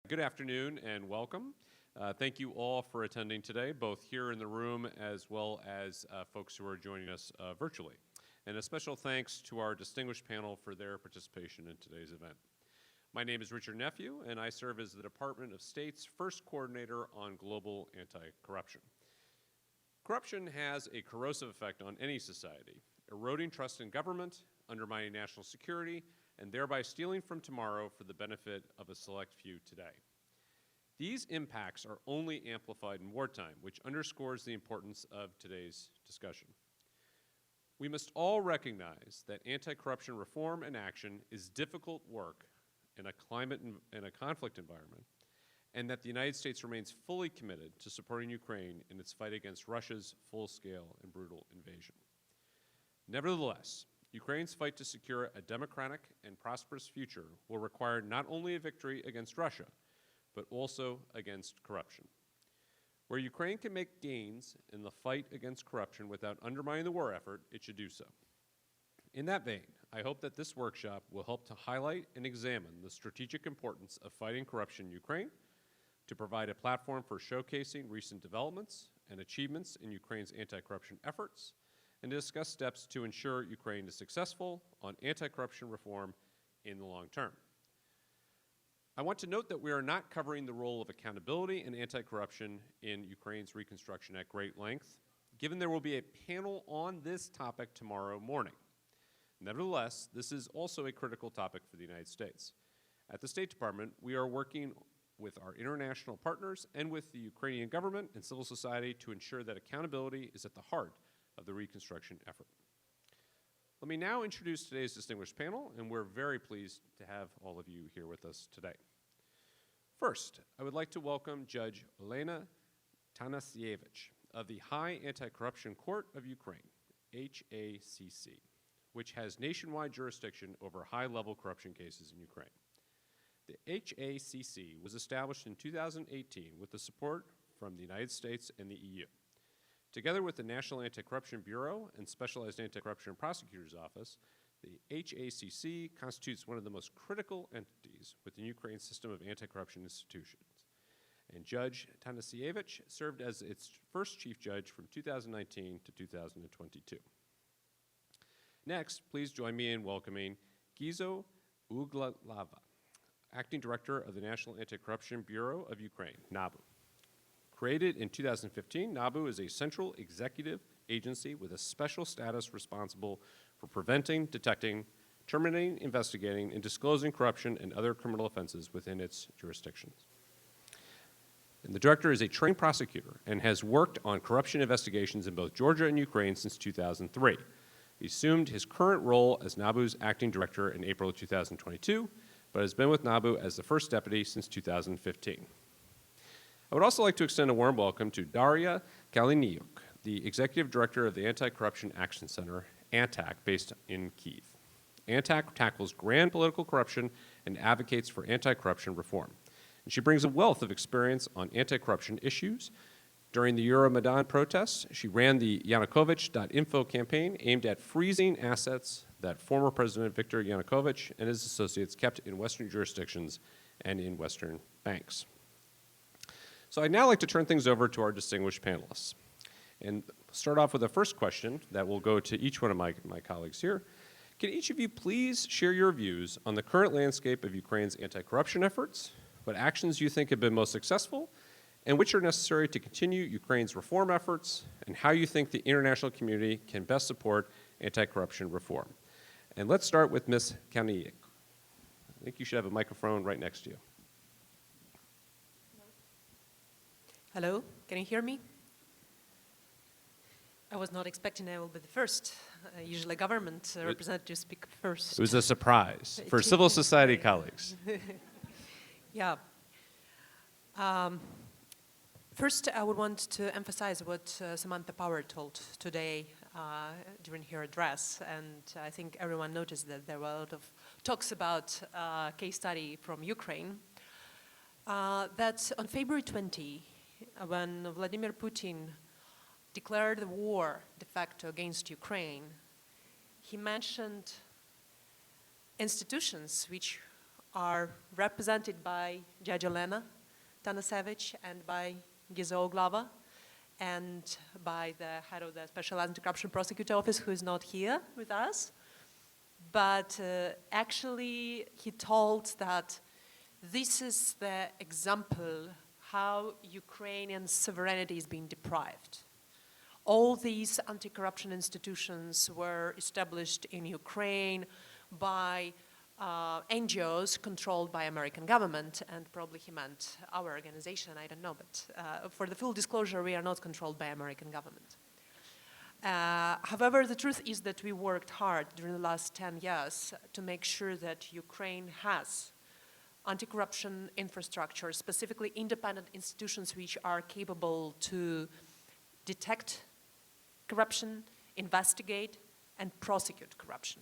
Good afternoon and welcome. Thank you all for attending today, both here in the room as well as folks who are joining us virtually. And a special thanks to our distinguished panel for their participation in today's event. My name is Richard Nephew, and I serve as the Department of State's first coordinator on global anti-corruption. Corruption has a corrosive effect on any society, eroding trust in government, undermining national security, and thereby stealing from tomorrow for the benefit of a select few today. These impacts are only amplified in wartime, which underscores the importance of today's discussion. We must all recognize that anti-corruption reform and action is difficult work in a conflict environment, and that the United States remains fully committed to supporting Ukraine in its fight against Russia's full-scale and brutal invasion. Nevertheless, Ukraine's fight to secure a democratic and prosperous future will require not only a victory against Russia, but also against corruption. Where Ukraine can make gains in the fight against corruption without undermining the war effort, it should do so. In that vein, I hope that this workshop will help to highlight and examine the strategic importance of fighting corruption in Ukraine, to provide a platform for showcasing recent developments and achievements in Ukraine's anti-corruption efforts, and to discuss steps to ensure Ukraine is successful on anti-corruption reform in the long term. I want to note that we are not covering the role of accountability and anti-corruption in Ukraine's reconstruction at great length, given there will be a panel on this topic tomorrow morning. Nevertheless, this is also a critical topic for the United States. At the State Department, we are working with our international partners and with the Ukrainian government and civil society to ensure that accountability is at the heart of the reconstruction effort. Let me now introduce today's distinguished panel, and we're very pleased to have all of you here with us today. First, I would like to welcome Judge Olena Tanasievich of the High Anti-Corruption Court of Ukraine, HACC, which has nationwide jurisdiction over high-level corruption cases in Ukraine. The HACC was established in 2018 with the support from the United States and the EU. Together with the National Anti-Corruption Bureau and Specialized Anti-Corruption Prosecutor's Office, the HACC constitutes one of the most critical entities within Ukraine's system of anti-corruption institutions. And Judge Tanasievich served as its first chief judge from 2019 to 2022. Next, please join me in welcoming Gizo Uglalava, Acting Director of the National Anti-Corruption Bureau of Ukraine, NABU. Created in 2015, NABU is a central executive agency with a special status responsible for preventing, detecting, terminating, investigating, and disclosing corruption and other criminal offenses within its jurisdictions. And the director is a trained prosecutor and has worked on corruption investigations in both Georgia and Ukraine since 2003. He assumed his current role as NABU's acting director in April of 2022, but has been with NABU as the first deputy since 2015. I would also like to extend a warm welcome to Daria Kaliniuk, the Executive Director of the Anti-Corruption Action Center, ANTAC, based in Kyiv. ANTAC tackles grand political corruption and advocates for anti-corruption reform. And she brings a wealth of experience on anti-corruption issues. During the Euromaidan protests, she ran the Yanukovych.info campaign aimed at freezing assets that former President Viktor Yanukovych and his associates kept in Western jurisdictions and in Western banks. So I'd now like to turn things over to our distinguished panelists. And start off with the first question that will go to each one of my colleagues here. Can each of you please share your views on the current landscape of Ukraine's anti-corruption efforts, what actions you think have been most successful, and which are necessary to continue Ukraine's reform efforts, and how you think the international community can best support anti-corruption reform? And let's start with Ms. Kaliniuk. I think you should have a microphone right next to you. Hello, can you hear me? I was not expecting I will be the first. Usually government representatives speak first. It was a surprise for civil society colleagues. Yeah. First, I would want to emphasize what Samantha Power told today during her address, and I think everyone noticed that there were a lot of talks about case study from Ukraine. That on February 20, when Vladimir Putin declared the war de facto against Ukraine, he mentioned institutions which are represented by Judge Elena Tanasevich and by Gizo Oglava, and by the head of the Special Anti-Corruption Prosecutor Office, who is not here with us. But actually, he told that this is the example how Ukrainian sovereignty is being deprived. All these anti-corruption institutions were established in Ukraine by NGOs controlled by American government, and probably he meant our organization, I don't know, but for the full disclosure, we are not controlled by American government. However, the truth is that we worked hard during the last 10 years to make sure that Ukraine has anti-corruption infrastructure, specifically independent institutions which are capable to detect corruption, investigate, and prosecute corruption.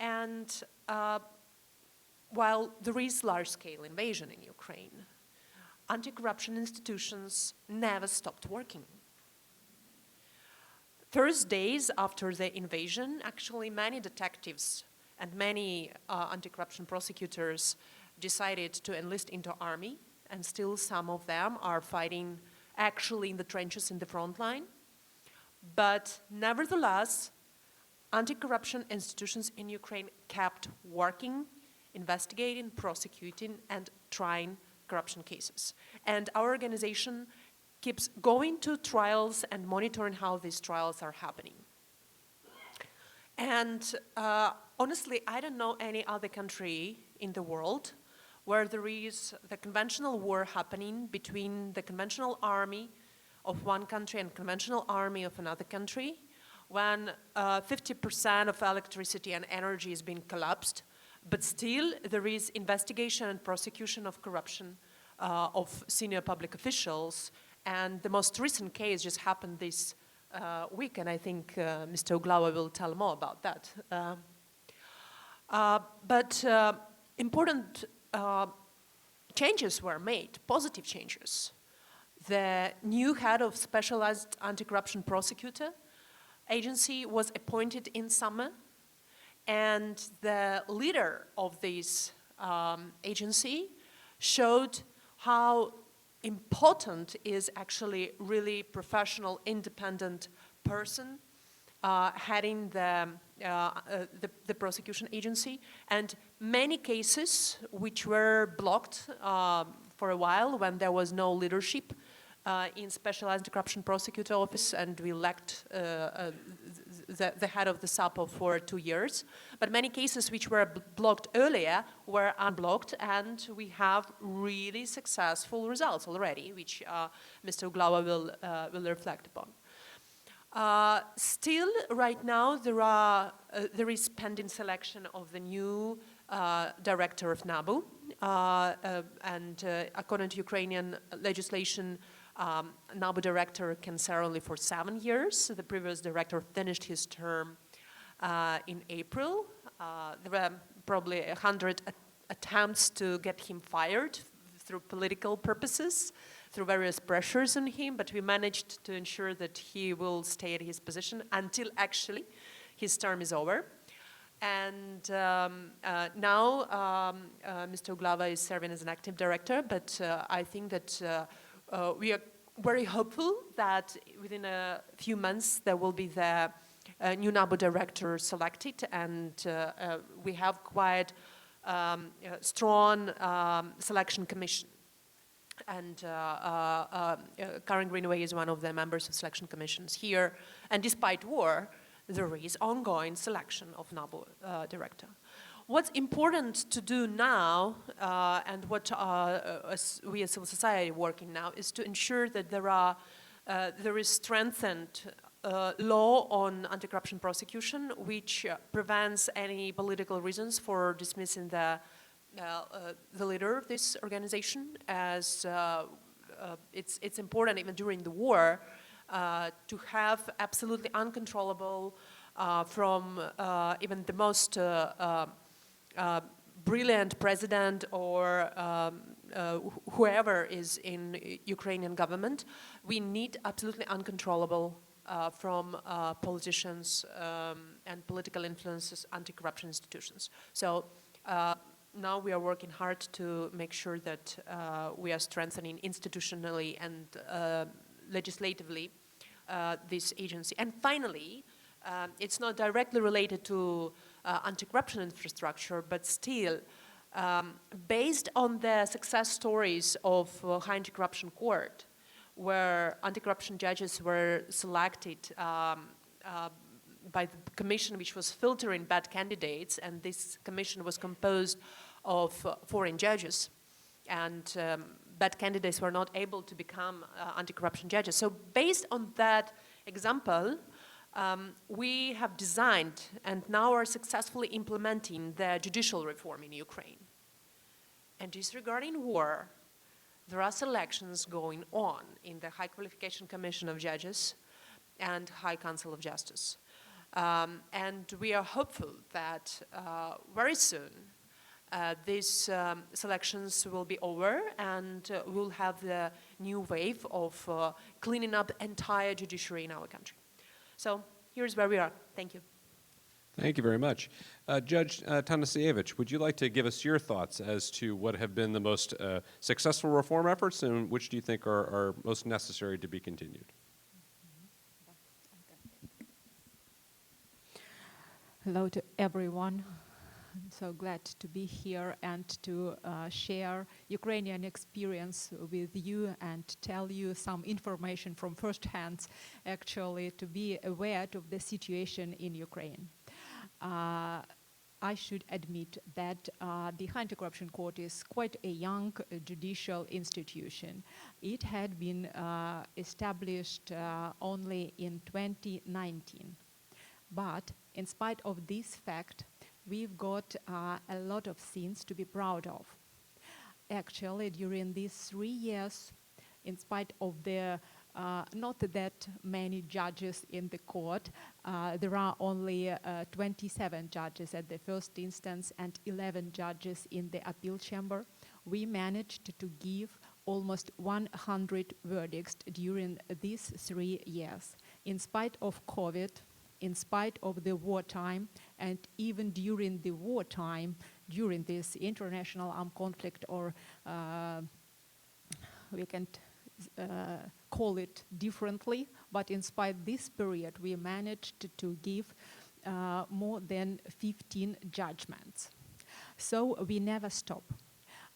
And while there is large-scale invasion in Ukraine, anti-corruption institutions never stopped working. Thursdays after the invasion, actually many detectives and many anti-corruption prosecutors decided to enlist into army, and still some of them are fighting actually in the trenches in the front line. But nevertheless, anti-corruption institutions in Ukraine kept working, investigating, prosecuting, and trying corruption cases. And our organization keeps going to trials and monitoring how these trials are happening. And honestly, I don't know any other country in the world where there is the conventional war happening between the conventional army of one country and conventional army of another country, when 50% of electricity and energy is being collapsed, but still there is investigation and prosecution of corruption of senior public officials. And the most recent case just happened this week, and I think Mr. Oglava will tell more about that. But important changes were made, positive changes. The new head of Specialized Anti-Corruption Prosecutor Agency was appointed in summer, and the leader of this agency showed how important is actually really professional, independent person heading the prosecution agency. And many cases which were blocked for a while when there was no leadership in Special Anti-Corruption Prosecutor Office, and we lacked the head of the SAPO for 2 years. But many cases which were blocked earlier were unblocked, and we have really successful results already, which Mr. Oglava will reflect upon. Still, right now, there is pending selection of the new director of NABU, and according to Ukrainian legislation, NABU director can serve only for 7 years. The previous director finished his term in April. There were probably 100 attempts to get him fired through political purposes, through various pressures on him, but we managed to ensure that he will stay at his position until actually his term is over. And now Mr. Oglava is serving as an active director, but I think that we are very hopeful that within a few months there will be the new NABU director selected, and we have quite strong selection commission. And Karen Greenaway is one of the members of selection commissions here, and despite war, there is ongoing selection of NABU director. What's important to do now, and what we as civil society working now, is to ensure that there is strengthened law on anti-corruption prosecution, which prevents any political reasons for dismissing the leader of this organization, as it's important even during the war to have absolutely uncontrollable from even the most brilliant president or whoever is in Ukrainian government. We need absolutely uncontrollable from politicians and political influences, anti-corruption institutions. So now we are working hard to make sure that we are strengthening institutionally and legislatively this agency. And finally, it's not directly related to anti-corruption infrastructure, but still, based on the success stories of High Anti-Corruption Court, where anti-corruption judges were selected by the commission which was filtering bad candidates, and this commission was composed of foreign judges, and bad candidates were not able to become anti-corruption judges. So based on that example, we have designed and now are successfully implementing the judicial reform in Ukraine. And disregarding war, there are selections going on in the High Qualification Commission of Judges and High Council of Justice. And we are hopeful that very soon these selections will be over and we'll have the new wave of cleaning up the entire judiciary in our country. So here's where we are. Thank you. Thank you very much. Judge Tanasievich, would you like to give us your thoughts as to what have been the most successful reform efforts and which do you think are most necessary to be continued? Hello to everyone. I'm so glad to be here and to share Ukrainian experience with you and tell you some information from first hand, actually, to be aware of the situation in Ukraine. I should admit that the High Anti-Corruption Court is quite a young judicial institution. It had been established only in 2019. But in spite of this fact, we've got a lot of things to be proud of. Actually, during these 3 years, in spite of the not that many judges in the court, there are only 27 judges at the first instance and 11 judges in the appeal chamber. We managed to give almost 100 verdicts during these 3 years. In spite of COVID, in spite of the wartime, and even during the wartime, during this international armed conflict, or we can call it differently, but in spite of this period, we managed to give more than 15 judgments. So we never stop.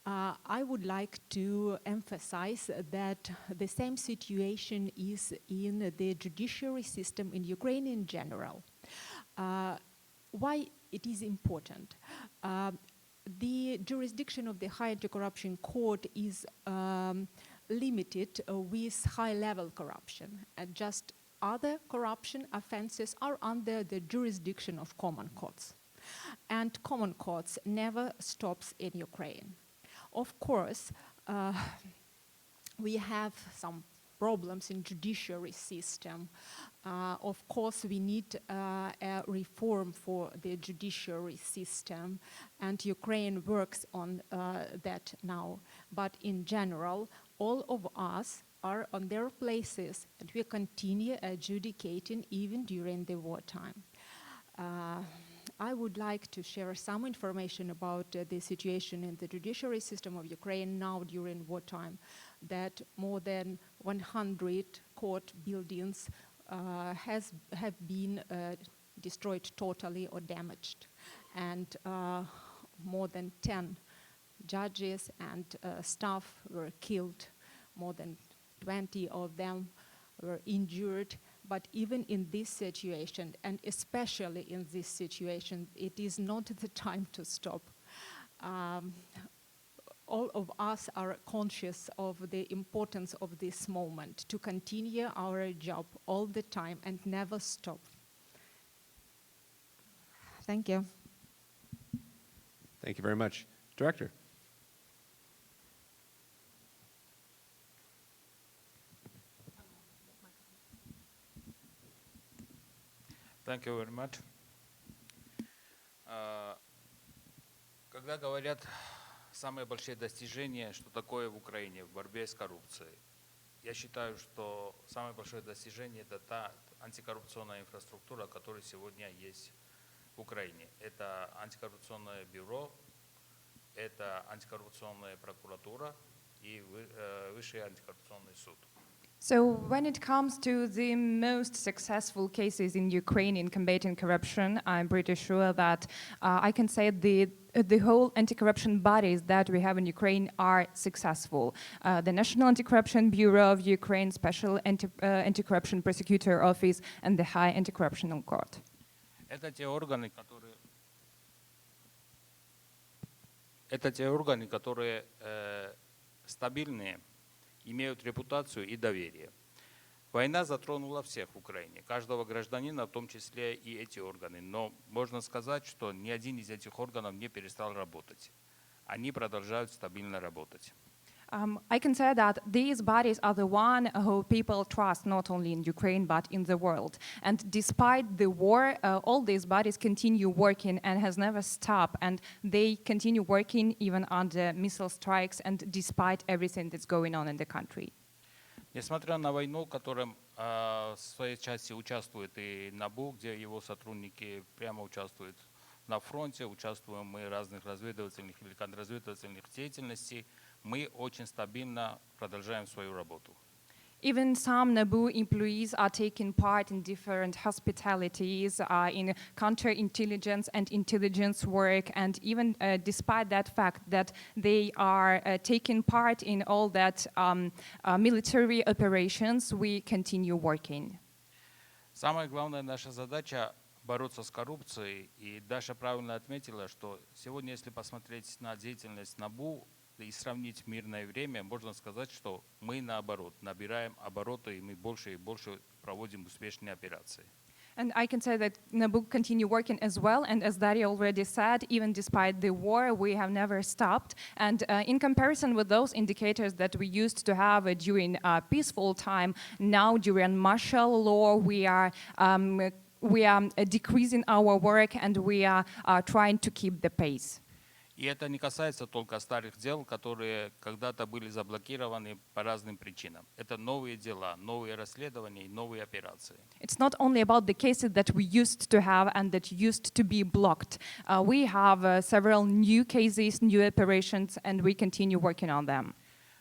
I would like to emphasize that the same situation is in the judiciary system in Ukraine in general. Why it is important? The jurisdiction of the High Anti-Corruption Court is limited with high-level corruption, and just other corruption offenses are under the jurisdiction of common courts. And common courts never stops in Ukraine. Of course, we have some problems in judiciary system. Of course, we need a reform for the judiciary system, and Ukraine works on that now. But in general, all of us are on their places, and we continue adjudicating even during the wartime. I would like to share some information about the situation in the judiciary system of Ukraine now during wartime, that more than 100 court buildings have been destroyed totally or damaged, and more than 10 judges and staff were killed. More than 20 of them were injured. But even in this situation, and especially in this situation, it is not the time to stop. All of us are conscious of the importance of this moment, to continue our job all the time and never stop. Thank you. Thank you very much. Director. Thank you very much. Когда говорят самые большие достижения, что такое в Украине в борьбе с коррупцией, я считаю, что самое большое достижение – это та антикоррупционная инфраструктура, которая сегодня есть в Украине. Это антикоррупционное бюро, это антикоррупционная прокуратура и Высший антикоррупционный суд. So when it comes to the most successful cases in Ukraine in combating corruption, I'm pretty sure that I can say the whole anti-corruption bodies that we have in Ukraine are successful. The National Anti-Corruption Bureau of Ukraine, Special Anti-Corruption Prosecutor Office, and the High Anti-Corruption Court. Это те органы, которые стабильные, имеют репутацию и доверие. Война затронула всех в Украине, каждого гражданина, в том числе и эти органы. Но можно сказать, что ни один из этих органов не перестал работать. Они продолжают стабильно работать. I can say that these bodies are the one who people trust not only in Ukraine but in the world. And despite the war, all these bodies continue working and has never stopped. And they continue working even under missile strikes and despite everything that's going on in the country. Несмотря на войну, в которой в своей части участвует и НАБУ, где его сотрудники прямо участвуют на фронте, участвуем мы в разных разведывательных или контрразведывательных деятельностей, мы очень стабильно продолжаем свою работу. Even some NABU employees are taking part in different hospitalities, in counterintelligence and intelligence work, and even despite that fact that they are taking part in all that military operations, we continue working. Самая главная наша задача – бороться с коррупцией. И Даша правильно отметила, что сегодня, если посмотреть на деятельность НАБУ, и сравнить мирное время, можно сказать, что мы наоборот набираем обороты, и мы больше и больше проводим успешные операции. And I can say that NABU continue working as well, and as Daria already said, even despite the war, we have never stopped. And in comparison with those indicators that we used to have during peaceful time, now during martial law, we are decreasing our work, and we are trying to keep the pace. И это не касается только старых дел, которые когда-то были заблокированы по разным причинам. Это новые дела, новые расследования и новые операции. It's not only about the cases that we used to have and that used to be blocked. We have several new cases, new operations, and we continue working on them.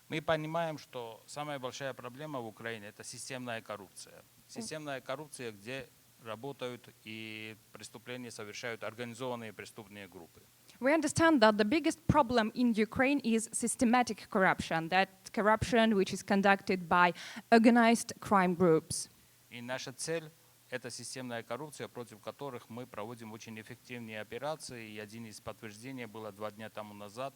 Мы понимаем, что самая большая проблема в Украине – это системная коррупция. Системная коррупция, где работают и преступления совершают организованные преступные группы. We understand that the biggest problem in Ukraine is systematic corruption, that corruption which is conducted by organized crime groups. И наша цель – это системная коррупция, против которых мы проводим очень эффективные операции. И один из подтверждений было 2 дня тому назад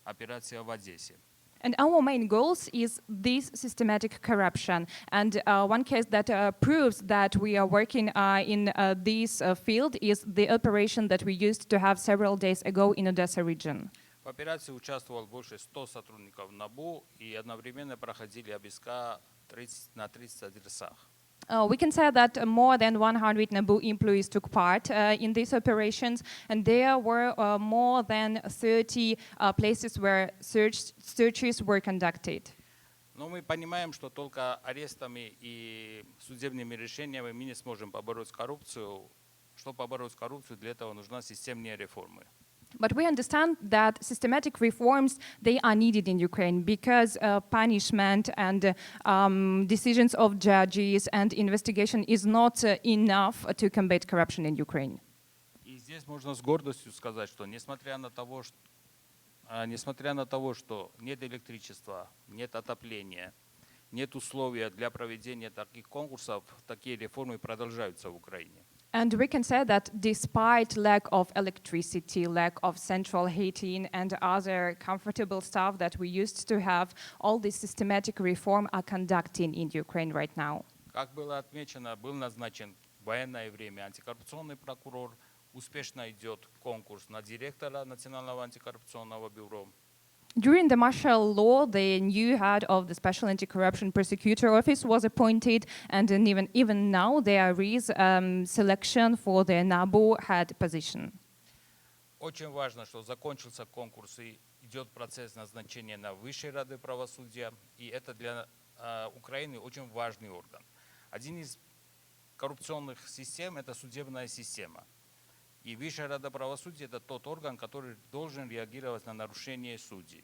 операция в Одессе. And our main goals is this systematic corruption. And one case that proves that we are working in this field is the operation that we used to have several days ago in Odessa region. В операции участвовало больше 100 сотрудников НАБУ, и одновременно проходили обыска на 30 адресах. We can say that more than 100 NABU employees took part in these operations, and there were more than 30 places where searches were conducted. Но мы понимаем, что только арестами и судебными решениями мы не сможем побороть коррупцию. Чтобы побороть коррупцию, для этого нужна системные реформы. But we understand that systematic reforms, they are needed in Ukraine because punishment and decisions of judges and investigation is not enough to combat corruption in Ukraine. И здесь можно с гордостью сказать, что несмотря на то, что нет электричества, нет отопления, нет условий для проведения таких конкурсов, такие реформы продолжаются в Украине. And we can say that despite lack of electricity, lack of central heating, and other comfortable stuff that we used to have, all these systematic reform are conducting in Ukraine right now. Как было отмечено, был назначен в военное время антикоррупционный прокурор, успешно идет конкурс на директора Национального антикоррупционного бюро. During the martial law, the new head of the Special Anti-Corruption Prosecutor Office was appointed, and even now there is selection for the NABU head position. Очень важно, что закончился конкурс и идет процесс назначения на Высшей Рады правосудия, и это для Украины очень важный орган. Один из коррупционных систем – это судебная система. И Высшая Рада правосудия – это тот орган, который должен реагировать на нарушения судей.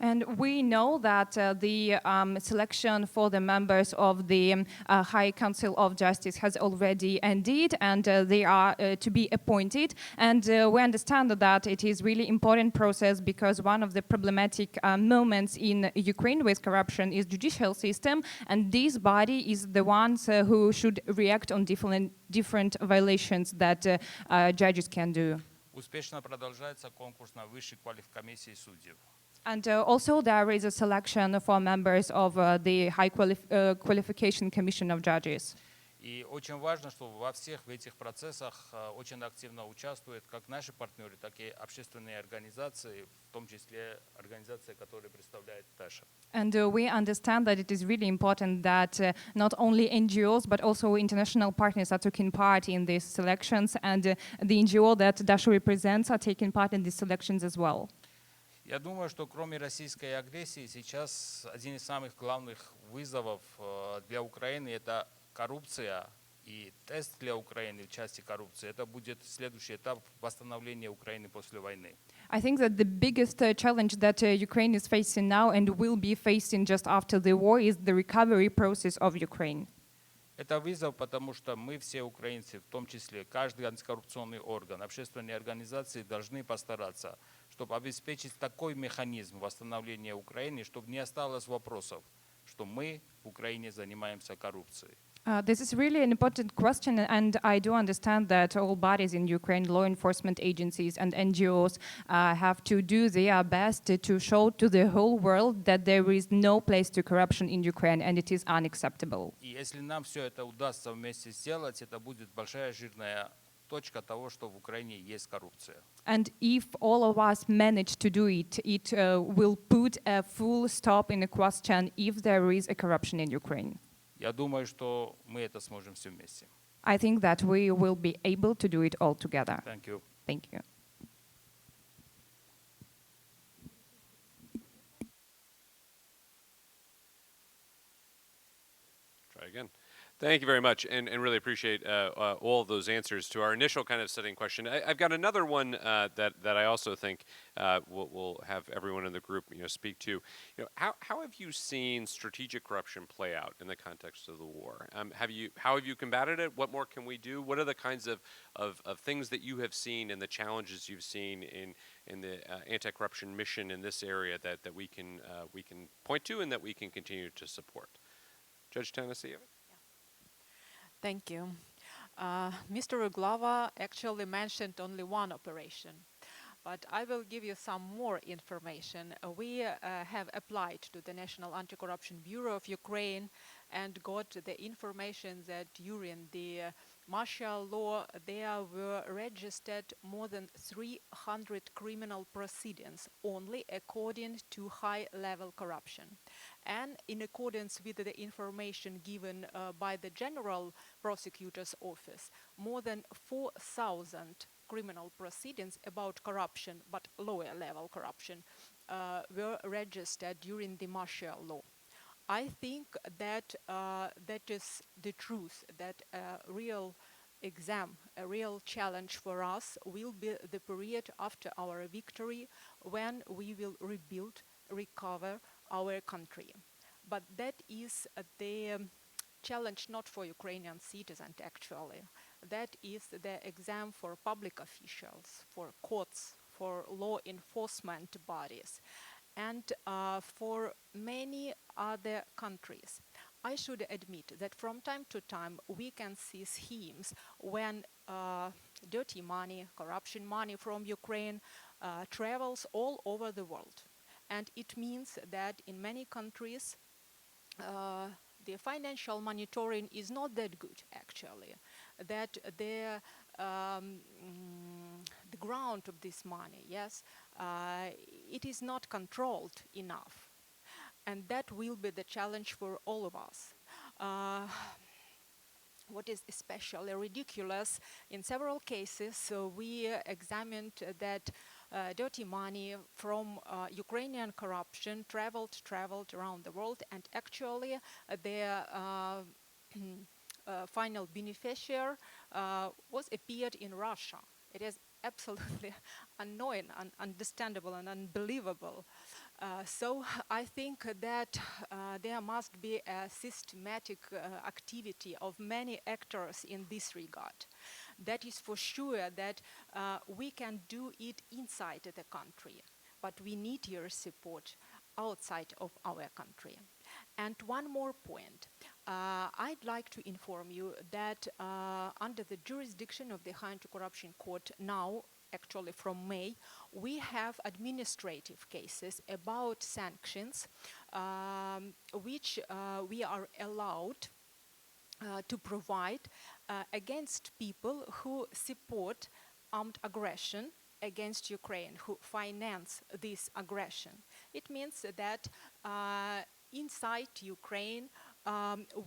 And we know that the selection for the members of the High Council of Justice has already ended, and they are to be appointed. And we understand that it is really important process because one of the problematic moments in Ukraine with corruption is judicial system, and this body is the ones who should react on different violations that judges can do. Успешно продолжается конкурс на Высшей квалифкомиссии судей. And also there is a selection for members of the High Qualification Commission of Judges. И очень важно, что во всех этих процессах очень активно участвуют как наши партнеры, так и общественные организации, в том числе организации, которые представляет ТАШа. And we understand that it is really important that not only NGOs but also international partners are taking part in these selections, and the NGO that Dasha represents are taking part in these selections as well. Я думаю, что кроме российской агрессии сейчас один из самых главных вызовов для Украины – это коррупция. И тест для Украины в части коррупции – это будет следующий этап восстановления Украины после войны. I think that the biggest challenge that Ukraine is facing now and will be facing just after the war is the recovery process of Ukraine. Это вызов, потому что мы все украинцы, в том числе каждый антикоррупционный орган, общественные организации должны постараться, чтобы обеспечить такой механизм восстановления Украины, чтобы не осталось вопросов, что мы в Украине занимаемся коррупцией. This is really an important question, and I do understand that all bodies in Ukraine, law enforcement agencies and NGOs, have to do their best to show to the whole world that there is no place to corruption in Ukraine and it is unacceptable. И если нам все это удастся вместе сделать, это будет большая жирная точка того, что в Украине есть коррупция. And if all of us manage to do it, it will put a full stop in the question if there is a corruption in Ukraine. Я думаю, что мы это сможем все вместе. I think that we will be able to do it all together. Thank you. Thank you. Try again. Thank you very much, and really appreciate all of those answers to our initial kind of setting question. I've got another one that I also think we'll have everyone in the group speak to. How have you seen strategic corruption play out in the context of the war? How have you combated it? What more can we do? What are the kinds of things that you have seen and the challenges you've seen in the anti-corruption mission in this area that we can point to and that we can continue to support? Judge Tennessee. Thank you. Mr. Uglava actually mentioned only one operation, but I will give you some more information. We have applied to the National Anti-Corruption Bureau of Ukraine and got the information that during the martial law there were registered more than 300 criminal proceedings only according to high-level corruption. And in accordance with the information given by the General Prosecutor's Office, more than 4,000 criminal proceedings about corruption, but lower-level corruption, were registered during the martial law. I think that that is the truth, that a real exam, a real challenge for us will be the period after our victory when we will rebuild, recover our country. But that is the challenge not for Ukrainian citizens actually. That is the exam for public officials, for courts, for law enforcement bodies, and for many other countries. I should admit that from time to time we can see schemes when dirty money, corruption money from Ukraine travels all over the world. And it means that in many countries the financial monitoring is not that good actually, that the ground of this money, yes, it is not controlled enough. And that will be the challenge for all of us. What is especially ridiculous, in several cases, so we examined that dirty money from Ukrainian corruption traveled around the world, and actually the final beneficiary was appeared in Russia. It is absolutely annoying, understandable, and unbelievable. So I think that there must be a systematic activity of many actors in this regard. That is for sure that we can do it inside the country, but we need your support outside of our country. And one more point. I'd like to inform you that under the jurisdiction of the High Anti-Corruption Court now, actually from May, we have administrative cases about sanctions which we are allowed to provide against people who support armed aggression against Ukraine, who finance this aggression. It means that inside Ukraine,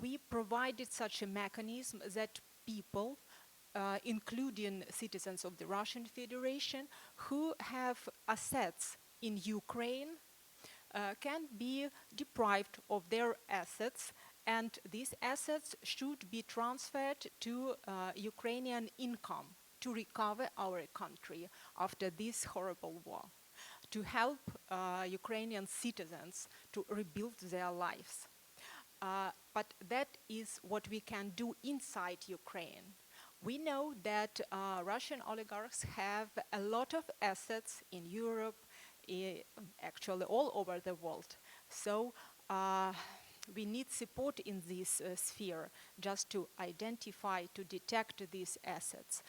we provided such a mechanism that people, including citizens of the Russian Federation, who have assets in Ukraine, can be deprived of their assets, and these assets should be transferred to Ukrainian income to recover our country after this horrible war, to help Ukrainian citizens to rebuild their lives. But that is what we can do inside Ukraine. We know that Russian oligarchs have a lot of assets in Europe, actually all over the world. So we need support in this sphere just to identify, to detect these assets,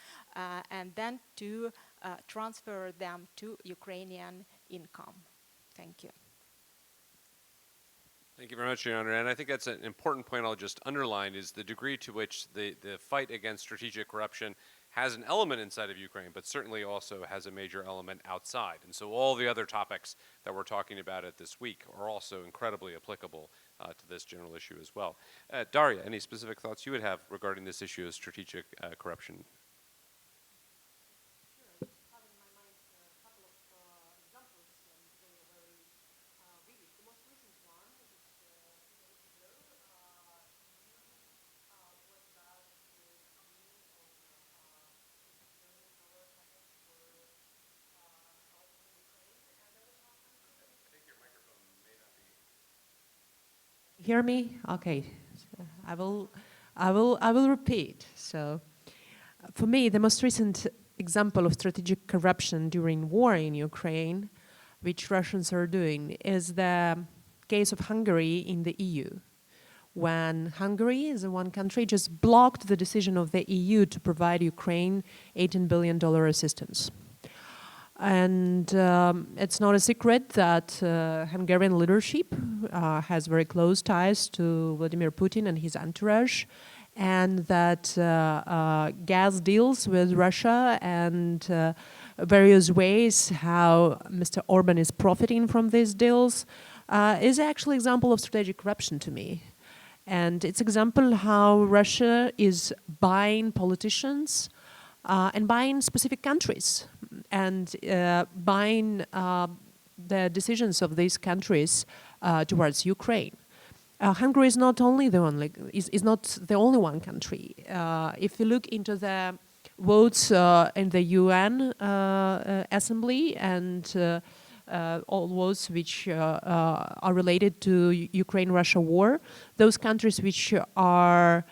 and then to transfer them to Ukrainian income. Thank you. Thank you very much, Your Honor. And I think that's an important point I'll just underline is the degree to which the fight against strategic corruption has an element inside of Ukraine, but certainly also has a major element outside. And so all the other topics that we're talking about at this week are also incredibly applicable to this general issue as well. Daria, any specific thoughts you would have regarding this issue of strategic corruption? Hear me? Okay. So I will repeat. So for me, the most recent example of strategic corruption during war in Ukraine, which Russians are doing, is the case of Hungary in the EU. When Hungary, as one country, just blocked the decision of the EU to provide Ukraine $18 billion assistance. And it's not a secret that Hungarian leadership has very close ties to Vladimir Putin and his entourage, and that gas deals with Russia and various ways how Mr. Orban is profiting from these deals is actually an example of strategic corruption to me. And it's an example how Russia is buying politicians and buying specific countries and buying the decisions of these countries towards Ukraine. Hungary is not only the only is not the only one country. If you look into the votes in the UN Assembly and all votes which are related to Ukraine-Russia war, those countries which are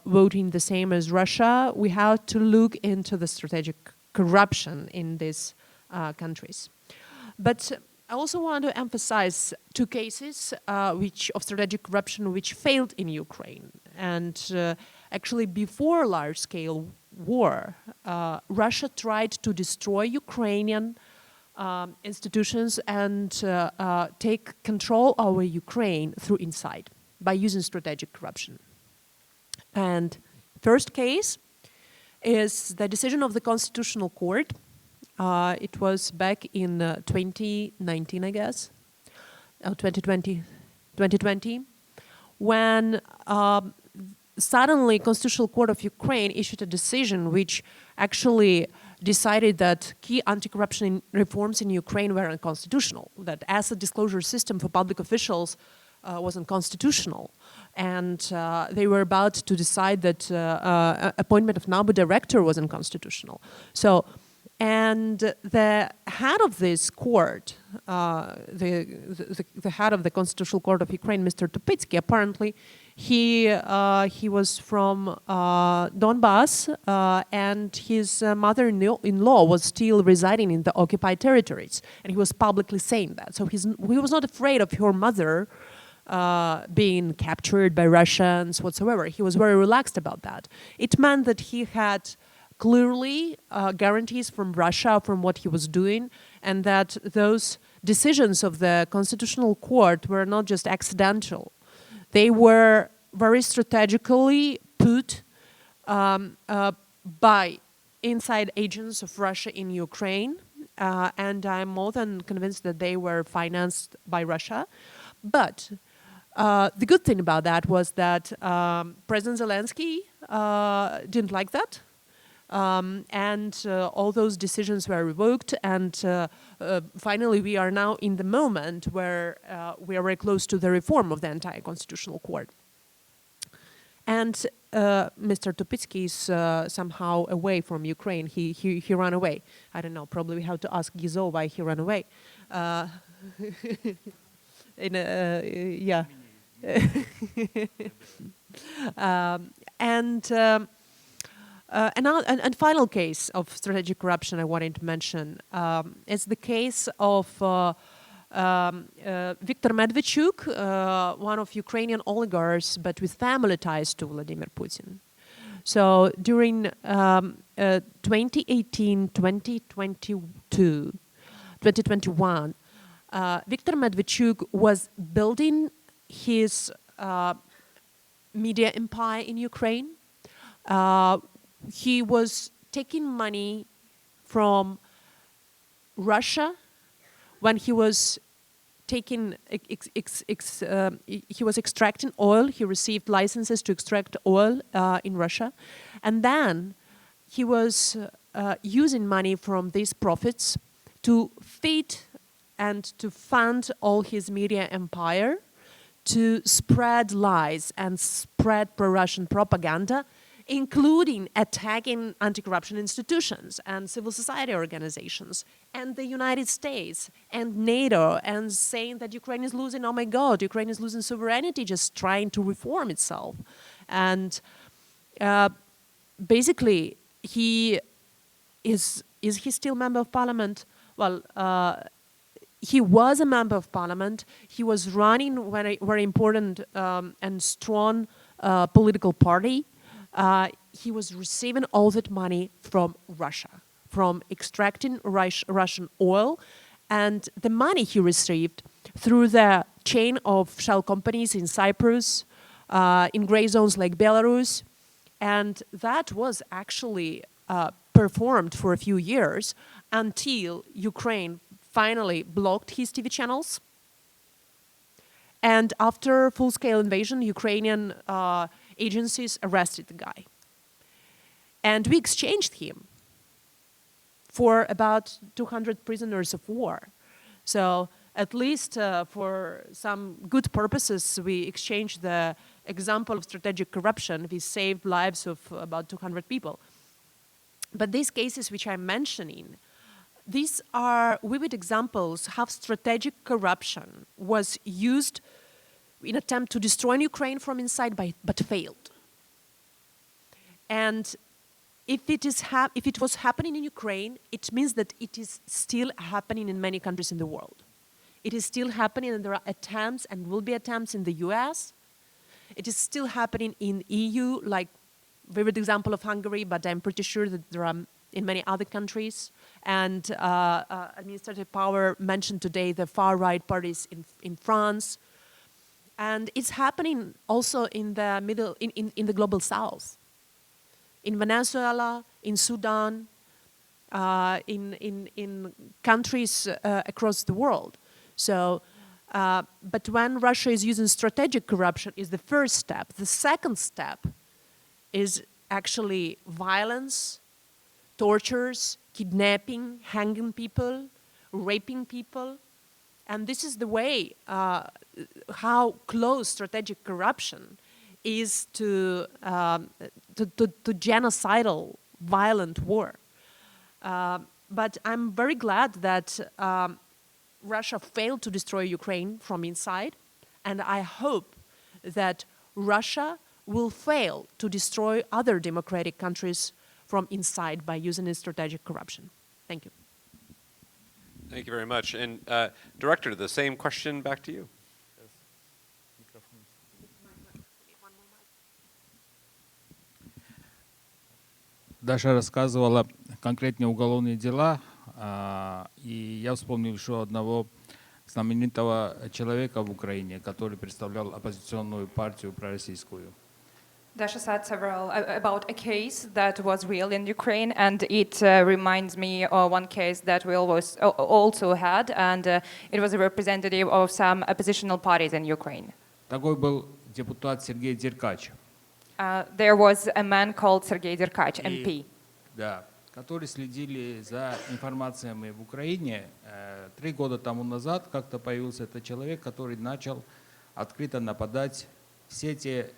voting the same as Russia, we have to look into the strategic corruption in these countries. But I also want to emphasize two cases of strategic corruption which failed in Ukraine. And actually before large-scale war, Russia tried to destroy Ukrainian institutions and take control over Ukraine through inside by using strategic corruption. And first case is the decision of the Constitutional Court. It was back in 2019, I guess, 2020, when suddenly Constitutional Court of Ukraine issued a decision which actually decided that key anti-corruption reforms in Ukraine were unconstitutional, that asset disclosure system for public officials wasn't constitutional. And they were about to decide that appointment of NABU director wasn't constitutional. So, and the head of this court, the head of the Constitutional Court of Ukraine, Mr. Tupitsky, apparently he was from Donbass, and his mother-in-law was still residing in the occupied territories, and he was publicly saying that. So he was not afraid of her mother being captured by Russians whatsoever. He was very relaxed about that. It meant that he had clearly guarantees from Russia from what he was doing, and that those decisions of the Constitutional Court were not just accidental. They were very strategically put by inside agents of Russia in Ukraine, and I'm more than convinced that they were financed by Russia. But the good thing about that was that President Zelensky didn't like that. And all those decisions were revoked, and finally we are now in the moment where we are very close to the reform of the entire constitutional court. And Mr. Tupitsky is somehow away from Ukraine. He ran away. I don't know, probably we have to ask Gizo why he ran away. Yeah. And final case of strategic corruption I wanted to mention is the case of Viktor Medvedchuk, one of Ukrainian oligarchs, but with family ties to Vladimir Putin. So during 2018, 2022, 2021, Viktor Medvedchuk was building his media empire in Ukraine. He was taking money from Russia when he was taking, he was extracting oil. He received licenses to extract oil in Russia. And then he was using money from these profits to feed and to fund all his media empire, to spread lies and spread pro-Russian propaganda, including attacking anti-corruption institutions and civil society organizations and the United States and NATO, and saying that Ukraine is losing, oh my God, Ukraine is losing sovereignty, just trying to reform itself. And basically, is he still member of parliament? Well, he was a member of parliament. He was running a very important and strong political party. He was receiving all that money from Russia, from extracting Russian oil, and the money he received through the chain of shell companies in Cyprus, in gray zones like Belarus, and that was actually performed for a few years until Ukraine finally blocked his TV channels. And after full-scale invasion, Ukrainian agencies arrested the guy. And we exchanged him for about 200 prisoners of war. So at least for some good purposes, we exchanged the example of strategic corruption. We saved lives of about 200 people. But these cases which I'm mentioning, these are vivid examples how strategic corruption was used in an attempt to destroy Ukraine from inside, but failed. And if it was happening in Ukraine, it means that it is still happening in many countries in the world. It is still happening, and there are attempts and will be attempts in the US. It is still happening in EU, like vivid example of Hungary, but I'm pretty sure that there are in many other countries. And administrative power mentioned today the far-right parties in France. And it's happening also in the in the global south. In Venezuela, in Sudan, in countries across the world. So, but when Russia is using strategic corruption is the first step. The second step is actually violence, tortures, kidnapping, hanging people, raping people, And this is the way how close strategic corruption is to genocidal, violent war. But I'm very glad that Russia failed to destroy Ukraine from inside, and I hope that Russia will fail to destroy other democratic countries from inside by using its strategic corruption. Thank you. Thank you very much. And Director, the same question back to you. Даша рассказывала конкретные уголовные дела, и я вспомнил еще одного знаменитого человека в Украине, который представлял оппозиционную партию пророссийскую. Dasha said several about a case that was real in Ukraine, and it reminds me of one case that we also had, and it was a representative of some oppositional parties in Ukraine. Такой был депутат Сергей Деркач. There was a man called Sergei Derkach, MP. Да, которые следили за информациями в Украине. 3 года тому назад как-то появился этот человек, который начал открыто нападать все те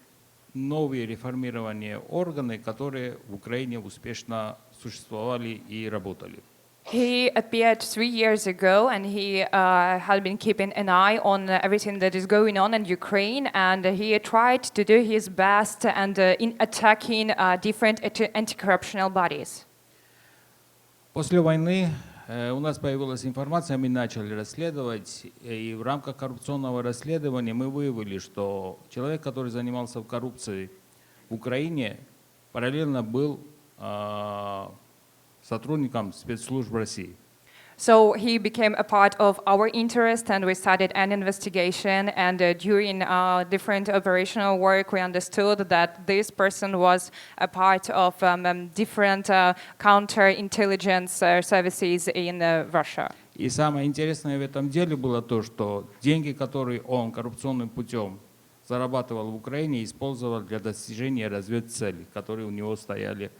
новые реформированные органы, которые в Украине успешно существовали и работали. He appeared 3 years ago, and he had been keeping an eye on everything that is going on in Ukraine, and he tried to do his best and in attacking different anti-corruptional bodies. После войны у нас появилась информация, мы начали расследовать, и в рамках коррупционного расследования мы выявили, что человек, который занимался коррупцией в Украине, параллельно был сотрудником спецслужб России. So he became a part of our interest, and we started an investigation, and during different operational work we understood that this person was a part of different counterintelligence services in Russia. И самое интересное в этом деле было то, что деньги, которые он коррупционным путем зарабатывал в Украине, использовал для достижения разведцелей, которые у него стояли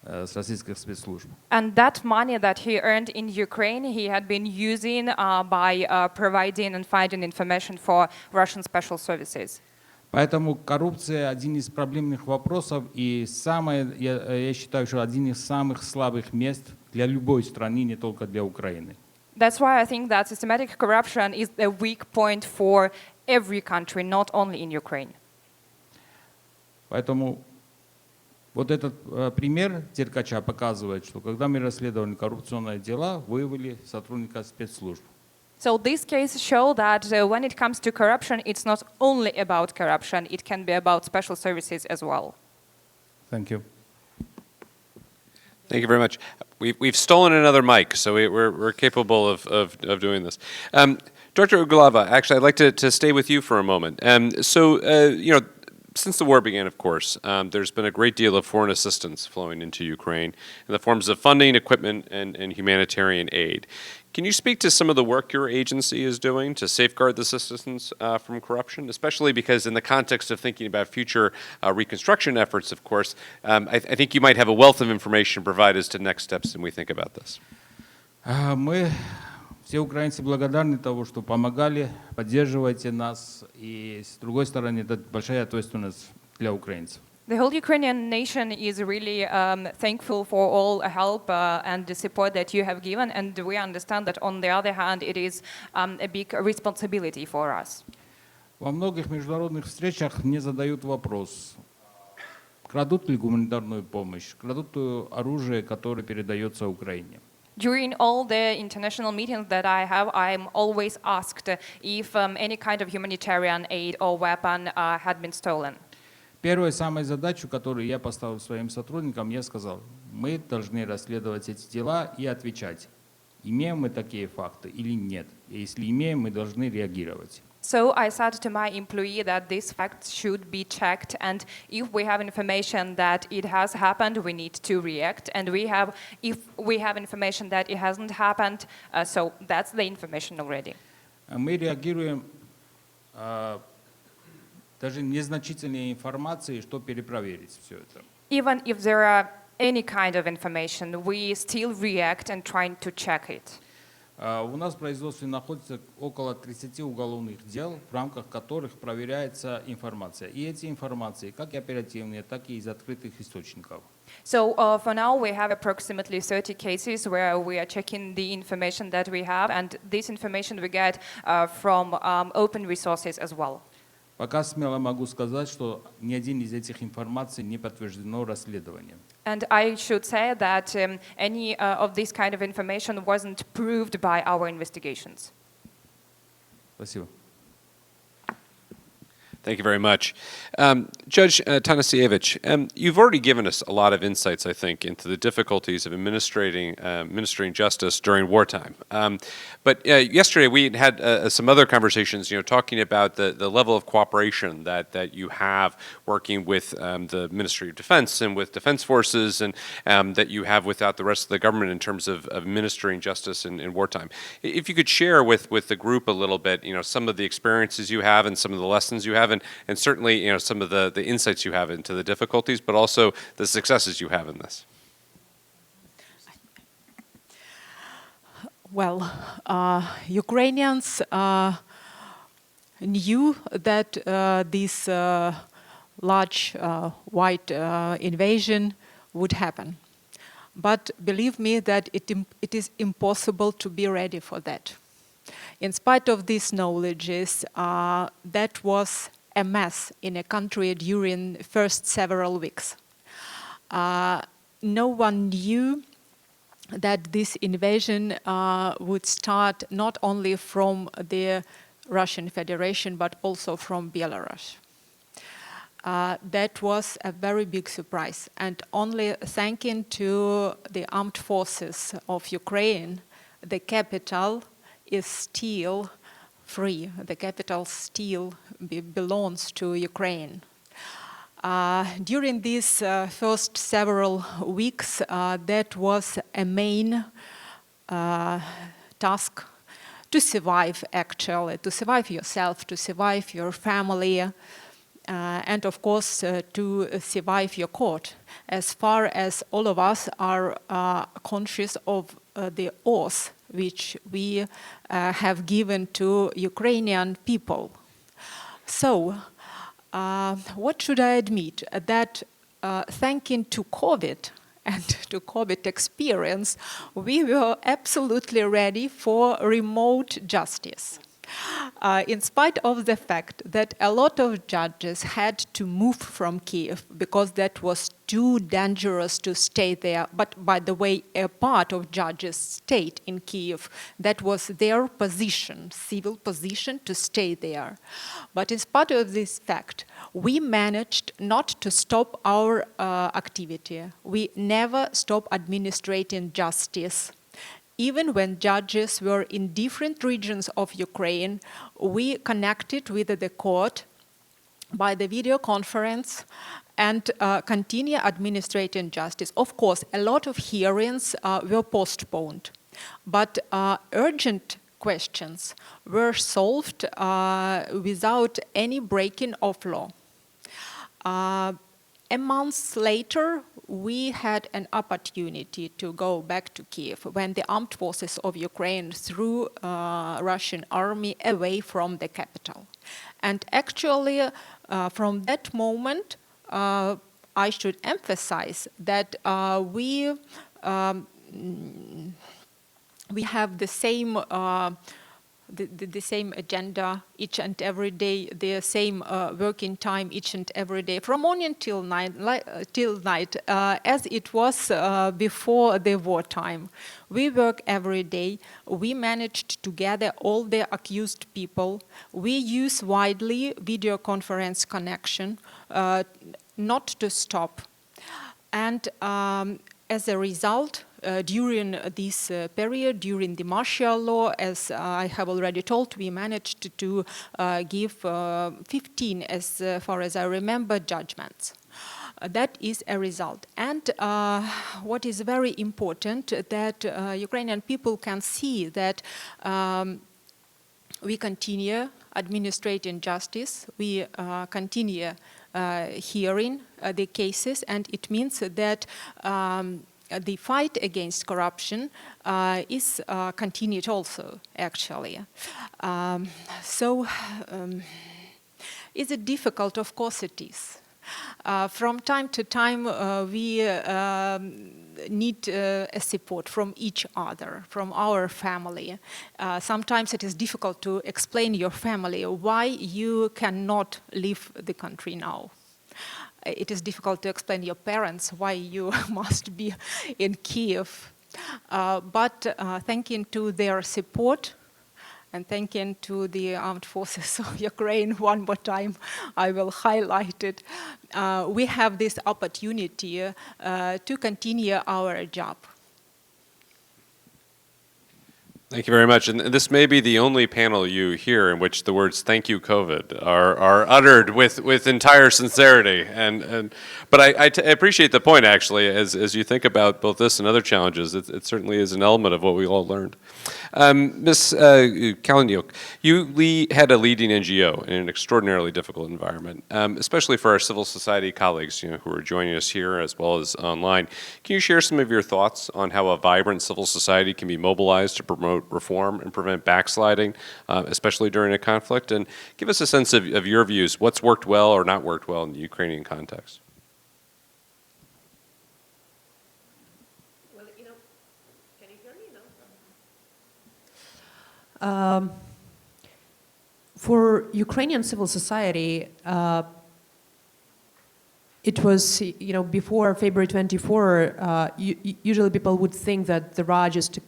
с российских спецслужб. And that money that he earned in Ukraine, he had been using by providing and finding information for Russian special services. Поэтому коррупция один из проблемных вопросов и я считаю, что один из самых слабых мест для любой страны, не только для Украины. That's why I think that systematic corruption is a weak point for every country, not only in Ukraine. Поэтому вот этот пример Деркача показывает, что когда мы расследовали коррупционные дела, выявили сотрудника спецслужб. So this case shows that when it comes to corruption, it's not only about corruption, it can be about special services as well. Thank you. Thank you very much. We've stolen another mic, so we're capable of doing this. Director Uglava, actually, I'd like to stay with you for a moment. Since the war began, of course, there's been a great deal of foreign assistance flowing into Ukraine in the forms of funding, equipment, and humanitarian aid. Can you speak to some of the work your agency is doing to safeguard this assistance from corruption, especially because in the context of thinking about future reconstruction efforts, of course, I think you might have a wealth of information to provide us to next steps when we think about this. Мы все украинцы благодарны того, что помогали, поддерживаете нас, и с другой стороны, это большая ответственность для украинцев. The whole Ukrainian nation is really thankful for all help and the support that you have given, and we understand that on the other hand, it is a big responsibility for us. Во многих международных встречах мне задают вопрос, крадут ли гуманитарную помощь, крадут ли оружие, которое передается Украине. During all the international meetings that I have, I'm always asked if any kind of humanitarian aid or weapon had been stolen. Первая самая задача, которую я поставил своим сотрудникам, я сказал, мы должны расследовать эти дела и отвечать, имеем мы такие факты или нет. И если имеем, мы должны реагировать. So I said to my employee that these facts should be checked, and if we have information that it has happened, we need to react. And if we have information that it hasn't happened, so that's the information already. Мы реагируем даже незначительной информации, что перепроверить все это. Even if there are any kind of information, we still react and trying to check it. У нас в производстве находится около 30 уголовных дел, в рамках которых проверяется информация. И эти информации, как и оперативные, так и из открытых источников. So for now, we have approximately 30 cases where we are checking the information that we have, and this information we get from open resources as well. Пока смело могу сказать, что ни один из этих информаций не подтверждено расследованием. And I should say that any of this kind of information wasn't proved by our investigations. Спасибо. Thank you very much. Judge Tanasievich, you've already given us a lot of insights, I think, into the difficulties of administering justice during wartime. But yesterday we had some other conversations, talking about the level of cooperation that you have working with the Ministry of Defense and with defense forces, and that you have without the rest of the government in terms of administering justice in wartime. If you could share with the group a little bit, some of the experiences you have and some of the lessons you have, and certainly, some of the insights you have into the difficulties, but also the successes you have in this. Well, Ukrainians knew that this large wide invasion would happen. But believe me that it is impossible to be ready for that. In spite of these knowledges, that was a mess in a country during first several weeks. No one knew that this invasion would start not only from the Russian Federation, but also from Belarus. That was a very big surprise, and only thanking to the armed forces of Ukraine, the capital is still free. The capital still belongs to Ukraine. During these first several weeks, that was a main task to survive, actually, to survive yourself, to survive your family, and of course to survive your court, as far as all of us are conscious of the oath which we have given to Ukrainian people. So, what should I admit? That thanking to COVID and to COVID experience, we were absolutely ready for remote justice. In spite of the fact that a lot of judges had to move from Kiev because that was too dangerous to stay there. But by the way, a part of judges stayed in Kiev. That was their position, civil position, to stay there. But in spite of this fact, we managed not to stop our activity. We never stopped administrating justice. Even when judges were in different regions of Ukraine, we connected with the court by the video conference and continue administrating justice. Of course, a lot of hearings were postponed, but urgent questions were solved without any breaking of law. A month later, we had an opportunity to go back to Kiev when the armed forces of Ukraine threw Russian army away from the capital. And actually, from that moment, I should emphasize that we have the same the same agenda each and every day, the same working time each and every day, from morning till night, as it was before the wartime. We work every day. We managed to gather all the accused people. We use widely video conference connection, not to stop. And as a result, during this period, during the martial law, as I have already told, we managed to give 15, as far as I remember, judgments. That is a result. And what is very important, that Ukrainian people can see that we continue administrating justice, we continue hearing the cases, and it means that the fight against corruption is continued also, actually. Is it difficult? Of course it is. From time to time, we need a support from each other, from our family. Sometimes it is difficult to explain your family why you cannot leave the country now. It is difficult to explain your parents why you must be in Kiev. But thanking to their support and thanking to the armed forces of Ukraine one more time, I will highlight it, we have this opportunity to continue our job. Thank you very much. And this may be the only panel you hear in which the words "Thank you, COVID" are uttered with entire sincerity. But I appreciate the point, actually, as you think about both this and other challenges. It certainly is an element of what we all learned. Ms. Kaleniuk, you had a leading NGO in an extraordinarily difficult environment, especially for our civil society colleagues who are joining us here as well as online. Can you share some of your thoughts on how a vibrant civil society can be mobilized to promote reform and prevent backsliding, especially during a conflict? And give us a sense of your views, what's worked well or not worked well in the Ukrainian context. Well, can you hear me now? For Ukrainian civil society, it was, before February 24, usually people would think that there are just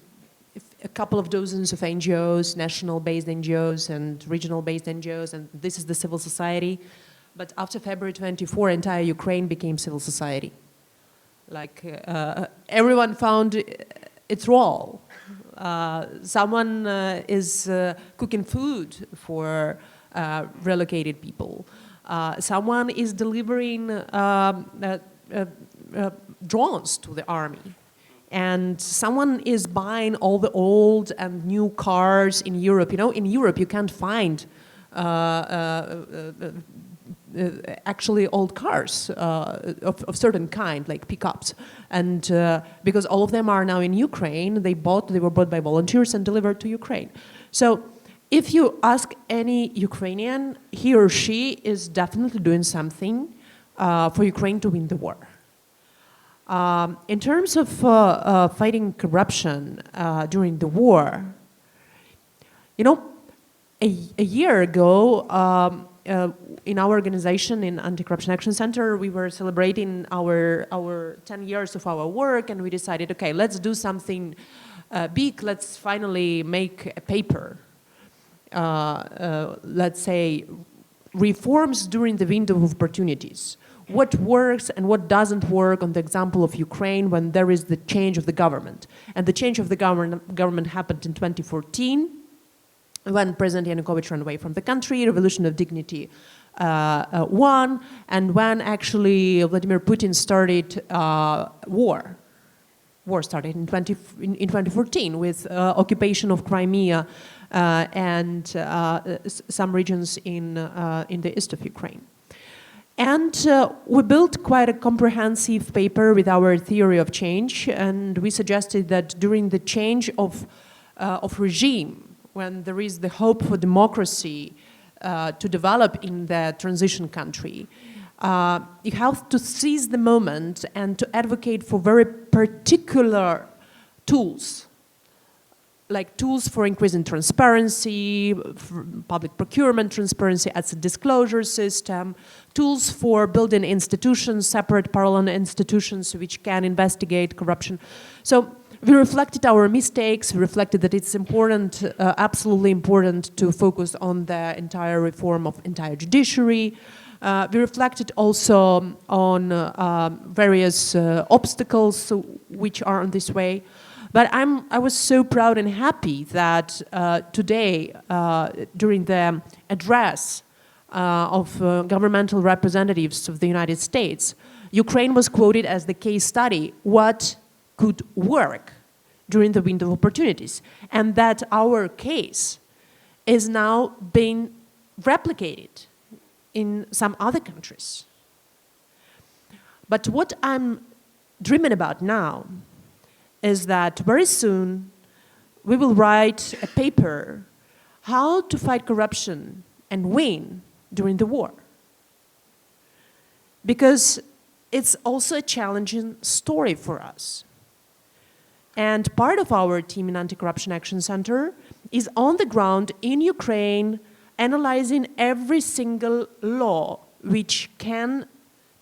a couple of dozens of NGOs, national-based NGOs and regional-based NGOs, and this is the civil society. But after February 24, entire Ukraine became civil society. Like, everyone found its role. Someone is cooking food for relocated people. Someone is delivering drones to the army. And someone is buying all the old and new cars in Europe. In Europe you can't find actually old cars of certain kind, like pickups. And because all of them are now in Ukraine, they were bought by volunteers and delivered to Ukraine. So if you ask any Ukrainian, he or she is definitely doing something for Ukraine to win the war. In terms of fighting corruption during the war, a year ago, in our organization, in Anti-Corruption Action Center, we were celebrating our 10 years of our work, and we decided, okay, let's do something big. Let's finally make a paper. Let's say reforms during the window of opportunities. What works and what doesn't work on the example of Ukraine when there is the change of the government. And the change of the government happened in 2014 when President Yanukovych ran away from the country, Revolution of Dignity won, and when actually Vladimir Putin started war. War started in 2014 with occupation of Crimea and some regions in the east of Ukraine. And we built quite a comprehensive paper with our theory of change, and we suggested that during the change of regime, when there is the hope for democracy to develop in the transition country, you have to seize the moment and to advocate for very particular tools, like tools for increasing transparency, for public procurement transparency as a disclosure system, tools for building institutions, separate parallel institutions which can investigate corruption. So we reflected our mistakes, we reflected that it's important, absolutely important to focus on the entire reform of entire judiciary. We reflected also on various obstacles which are on this way. But I was so proud and happy that today, during the address of governmental representatives of the United States, Ukraine was quoted as the case study, what could work during the window of opportunities, and that our case is now being replicated in some other countries. But what I'm dreaming about now is that very soon we will write a paper how to fight corruption and win during the war. Because it's also a challenging story for us. And part of our team in Anti-Corruption Action Center is on the ground in Ukraine, analyzing every single law which can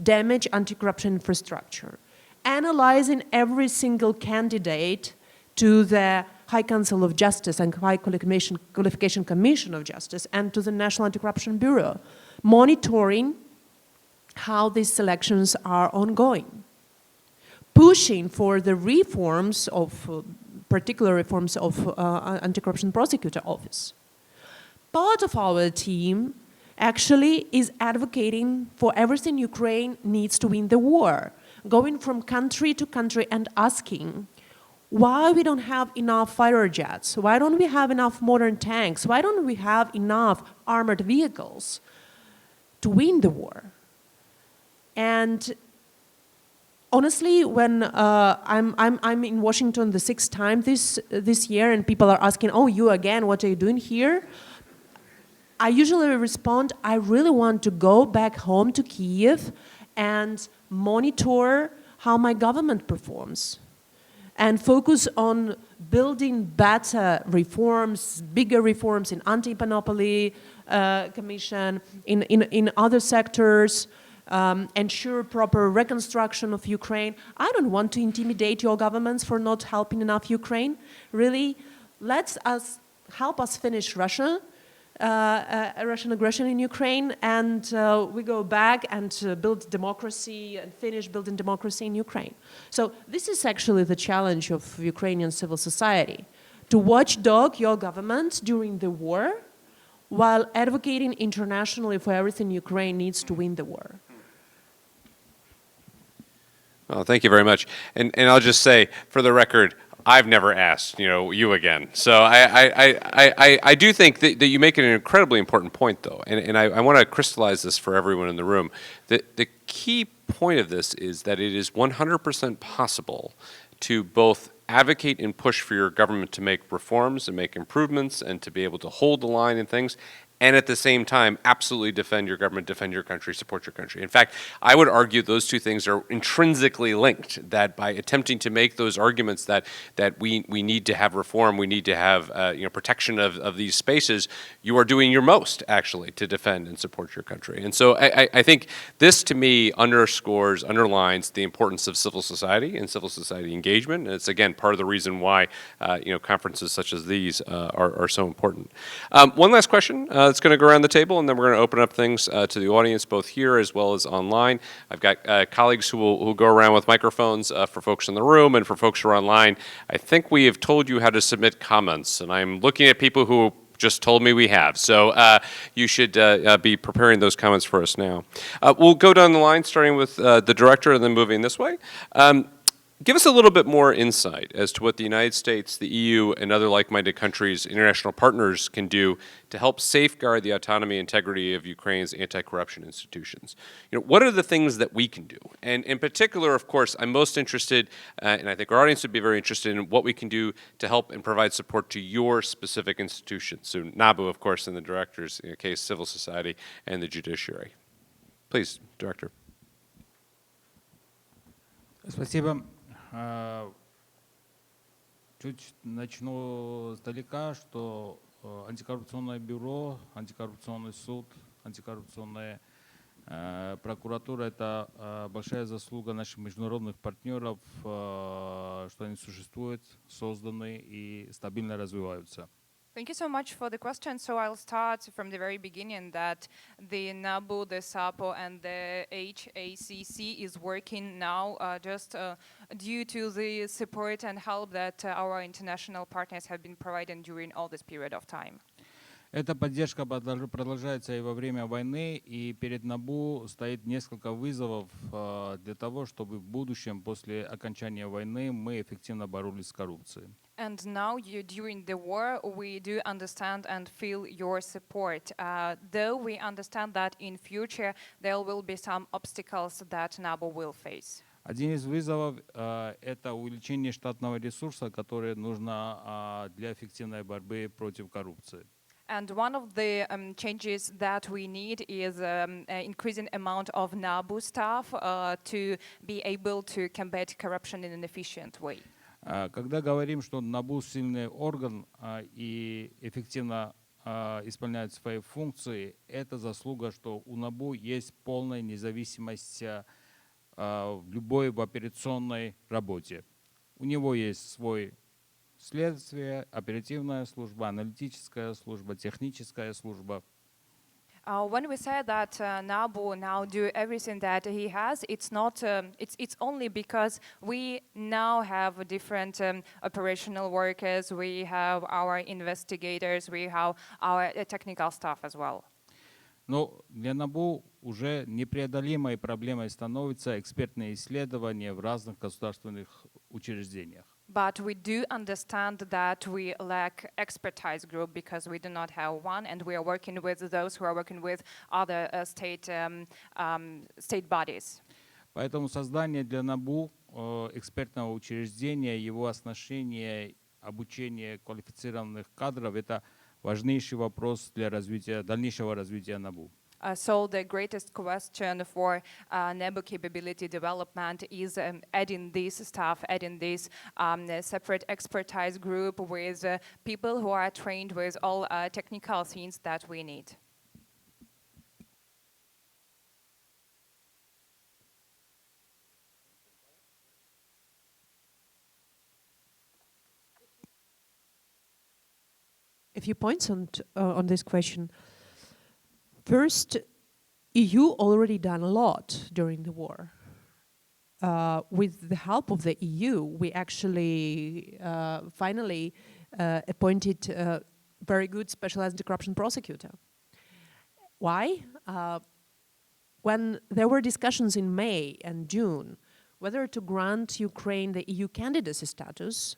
damage anti-corruption infrastructure, analyzing every single candidate to the High Council of Justice and High Qualification Commission of Justice and to the National Anti-Corruption Bureau, monitoring how these selections are ongoing, pushing for the reforms of, particular reforms of Anti-Corruption Prosecutor Office. Part of our team actually is advocating for everything Ukraine needs to win the war, going from country to country and asking why we don't have enough fighter jets, why don't we have enough modern tanks, why don't we have enough armored vehicles to win the war. And honestly, when I'm in Washington the 6th time this year and people are asking, oh, you again, what are you doing here? I usually respond, I really want to go back home to Kyiv and monitor how my government performs and focus on building better reforms, bigger reforms in anti-monopoly commission, in other sectors, ensure proper reconstruction of Ukraine. I don't want to intimidate your governments for not helping enough Ukraine. Really, help us finish Russian aggression in Ukraine, and we go back and build democracy and finish building democracy in Ukraine. So this is actually the challenge of Ukrainian civil society, to watchdog your government during the war while advocating internationally for everything Ukraine needs to win the war. Well, thank you very much. And I'll just say, for the record, I've never asked, you again. So I do think that you make an incredibly important point, though, and I want to crystallize this for everyone in the room. The key point of this is that it is 100% possible to both advocate and push for your government to make reforms and make improvements and to be able to hold the line and things, and at the same time, absolutely defend your government, defend your country, support your country. In fact, I would argue those two things are intrinsically linked, that by attempting to make those arguments that we need to have reform, we need to have protection of these spaces, you are doing your most, actually, to defend and support your country. And so I think this, to me, underlines the importance of civil society and civil society engagement. And it's, again, part of the reason why conferences such as these are so important. One last question. It's going to go around the table, and then we're going to open up things to the audience, both here as well as online. I've got colleagues who will go around with microphones for folks in the room and for folks who are online. I think we have told you how to submit comments, and I'm looking at people who just told me we have. So you should be preparing those comments for us now. We'll go down the line, starting with the director and then moving this way. Give us a little bit more insight as to what the United States, the EU, and other like-minded countries, international partners can do to help safeguard the autonomy and integrity of Ukraine's anti-corruption institutions. What are the things that we can do? And in particular, of course, I'm most interested, and I think our audience would be very interested in what we can do to help and provide support to your specific institutions. So NABU, of course, in the director's case, civil society, and the judiciary. Please, Director. Спасибо. Чуть начну сдалека, что антикоррупционное бюро, антикоррупционный суд, антикоррупционная прокуратура – это большая заслуга наших международных партнеров, что они существуют, созданы и стабильно развиваются. Thank you so much for the question. So I'll start from the very beginning that the NABU, the SAPO, and the HACC is working now just due to the support and help that our international partners have been providing during all this period of time. Эта поддержка продолжается и во время войны, и перед НАБУ стоит несколько вызовов для того, чтобы в будущем, после окончания войны, мы эффективно боролись с коррупцией. And now, during the war, we do understand and feel your support. Though we understand that in future there will be some obstacles that NABU will face. Один из вызовов это увеличение штатного ресурса, который нужно для эффективной борьбы против коррупции. And one of the changes that we need is increasing amount of NABU staff to be able to combat corruption in an efficient way. Когда говорим, что НАБУ сильный орган и эффективно исполняет свои функции, это заслуга, что у НАБУ есть полная независимость в любой операционной работе. У него есть свой следствие, оперативная служба, аналитическая служба, техническая служба. When we say that NABU now do everything that he has, it's not. It's only because we now have different operational workers. We have our investigators. We have our technical staff as well. Но для НАБУ уже непреодолимой проблемой становятся экспертные исследования в разных государственных учреждениях. But we do understand that we lack expertise group because we do not have one, and we are working with those who are working with other state bodies. Поэтому создание для НАБУ экспертного учреждения, его оснащение, обучение квалифицированных кадров – это важнейший вопрос для дальнейшего развития НАБУ. So the greatest question for NABU capability development is adding this staff, adding this separate expertise group with people who are trained with all technical things that we need. A few points on this question. First, EU already done a lot during the war. With the help of the EU, we actually finally appointed a very good special anti-corruption prosecutor. Why? When there were discussions in May and June whether to grant Ukraine the EU candidacy status,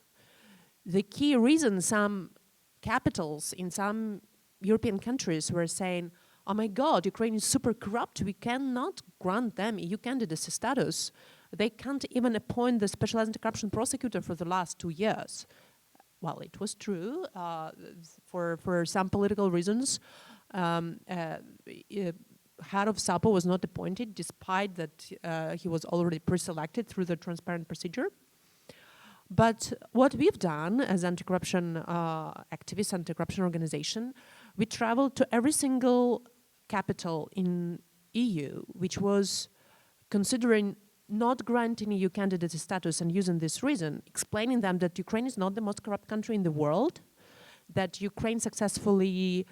the key reason some capitals in some European countries were saying, oh my God, Ukraine is super corrupt, we cannot grant them EU candidacy status. They can't even appoint the special anti-corruption prosecutor for the last 2 years. Well, it was true. For some political reasons, head of SAPO was not appointed, despite that he was already pre-selected through the transparent procedure. But what we've done as anti-corruption activists, anti-corruption organization, we traveled to every single capital in EU, which was considering not granting EU candidacy status and using this reason, explaining them that Ukraine is not the most corrupt country in the world, that Ukraine successfully